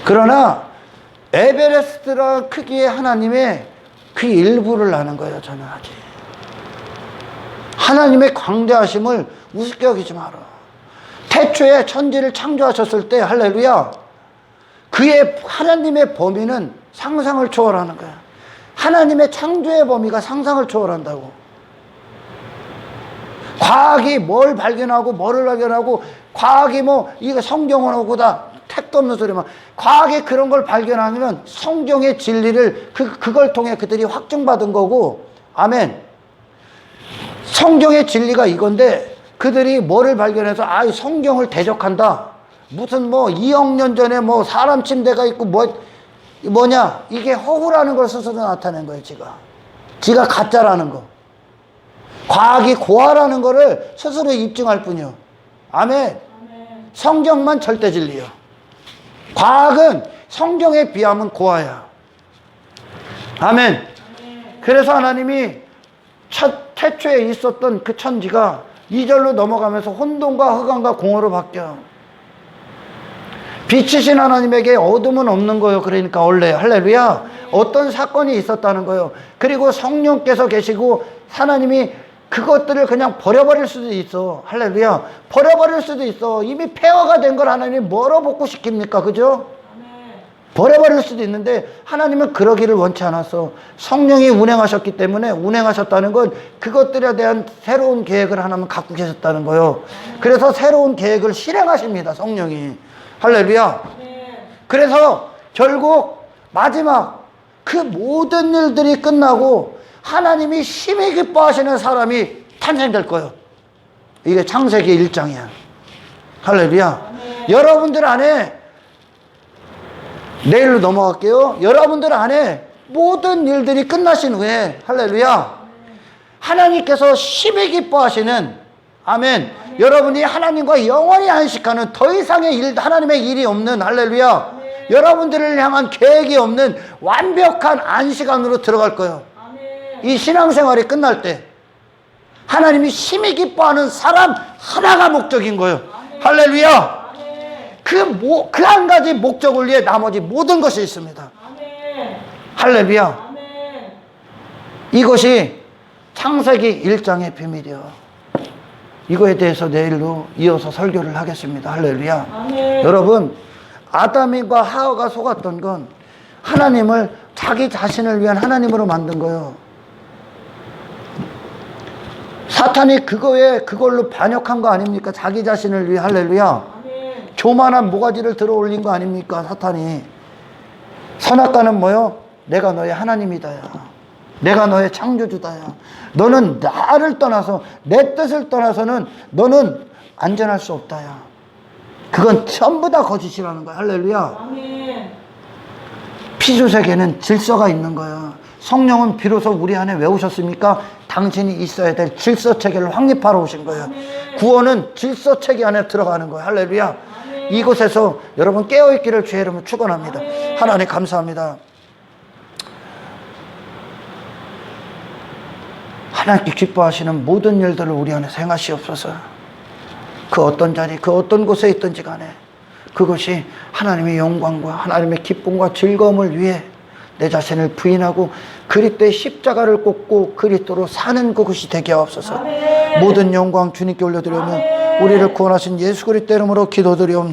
그러나 에베레스트라는 크기의 하나님의 그 일부를 아는 거예요. 저는 아직. 하나님의 광대하심을 우습게 여기지 마라. 태초에 천지를 창조하셨을 때 할렐루야. 그의 하나님의 범위는 상상을 초월하는 거야. 하나님의 창조의 범위가 상상을 초월한다고. 과학이 뭘 발견하고 뭐를 발견하고 과학이 뭐 이거 성경은 오고다 택도 없는 소리만. 과학이 그런 걸 발견하면 성경의 진리를 그걸 통해 그들이 확증받은 거고. 아멘. 성경의 진리가 이건데 그들이 뭐를 발견해서 이 성경을 대적한다. 무슨 뭐 2억 년 전에 뭐 사람 침대가 있고 뭐냐 이게 허구라는 걸 스스로 나타낸 거예요. 지가 가짜라는 거. 과학이 고아라는 거를 스스로 입증할 뿐이요. 아멘. 성경만 절대 진리요. 과학은 성경에 비하면 고아야. 아멘. 그래서 하나님이 태초에 있었던 그 천지가 2절로 넘어가면서 혼돈과 흑암과 공허로 바뀌어. 빛이신 하나님에게 어둠은 없는 거예요. 그러니까 원래 할렐루야. 어떤 사건이 있었다는 거예요. 그리고 성령께서 계시고 하나님이 그것들을 그냥 버려버릴 수도 있어. 할렐루야. 버려버릴 수도 있어. 이미 폐허가 된 걸 하나님이 뭐로 복구시킵니까? 그죠? 버려버릴 수도 있는데 하나님은 그러기를 원치 않았어. 성령이 운행하셨기 때문에 운행하셨다는 건 그것들에 대한 새로운 계획을 하나님 갖고 계셨다는 거예요. 그래서 새로운 계획을 실행하십니다. 성령이. 할렐루야. 그래서 결국 마지막 그 모든 일들이 끝나고 하나님이 심히 기뻐하시는 사람이 탄생될 거예요. 이게 창세기 1장이야. 할렐루야. 여러분들 안에 내일로 넘어갈게요. 여러분들 안에 모든 일들이 끝나신 후에 할렐루야. 하나님께서 심히 기뻐하시는 아멘. 여러분이 하나님과 영원히 안식하는 더 이상의 일, 하나님의 일이 없는 할렐루야. 여러분들을 향한 계획이 없는 완벽한 안식 안으로 들어갈 거예요. 이 신앙생활이 끝날 때 하나님이 심히 기뻐하는 사람 하나가 목적인 거예요. 할렐루야. 그 한 가지 목적을 위해 나머지 모든 것이 있습니다. 할렐루야. 이것이 창세기 1장의 비밀이요. 이거에 대해서 내일로 이어서 설교를 하겠습니다. 할렐루야. 여러분, 아담과 하와가 속았던 건 하나님을 자기 자신을 위한 하나님으로 만든 거예요. 사탄이 그걸로 반역한 거 아닙니까? 자기 자신을 위해. 할렐루야. 교만한 모가지를 들어 올린 거 아닙니까? 사탄이. 선악과는 뭐요? 내가 너의 하나님이다야. 내가 너의 창조주다야. 너는 나를 떠나서 내 뜻을 떠나서는 너는 안전할 수 없다야. 그건 전부 다 거짓이라는 거야. 할렐루야. 피조세계는 질서가 있는 거야. 성령은 비로소 우리 안에 왜 오셨습니까? 당신이 있어야 될 질서체계를 확립하러 오신 거예요. 구원은 질서체계 안에 들어가는 거예요. 할렐루야. 이곳에서 여러분 깨어있기를 주의 이름으로 축원합니다. 하나님 감사합니다. 하나님께 기뻐하시는 모든 일들을 우리 안에 행하시옵소서. 그 어떤 자리, 그 어떤 곳에 있든지 간에 그것이 하나님의 영광과 하나님의 기쁨과 즐거움을 위해 내 자신을 부인하고 그리스도의 십자가를 꽂고 그리스도로 사는 그것이 되게 하옵소서. 모든 영광 주님께 올려드리며 우리를 구원하신 예수 그리스도 이름으로 기도드리옵나이다.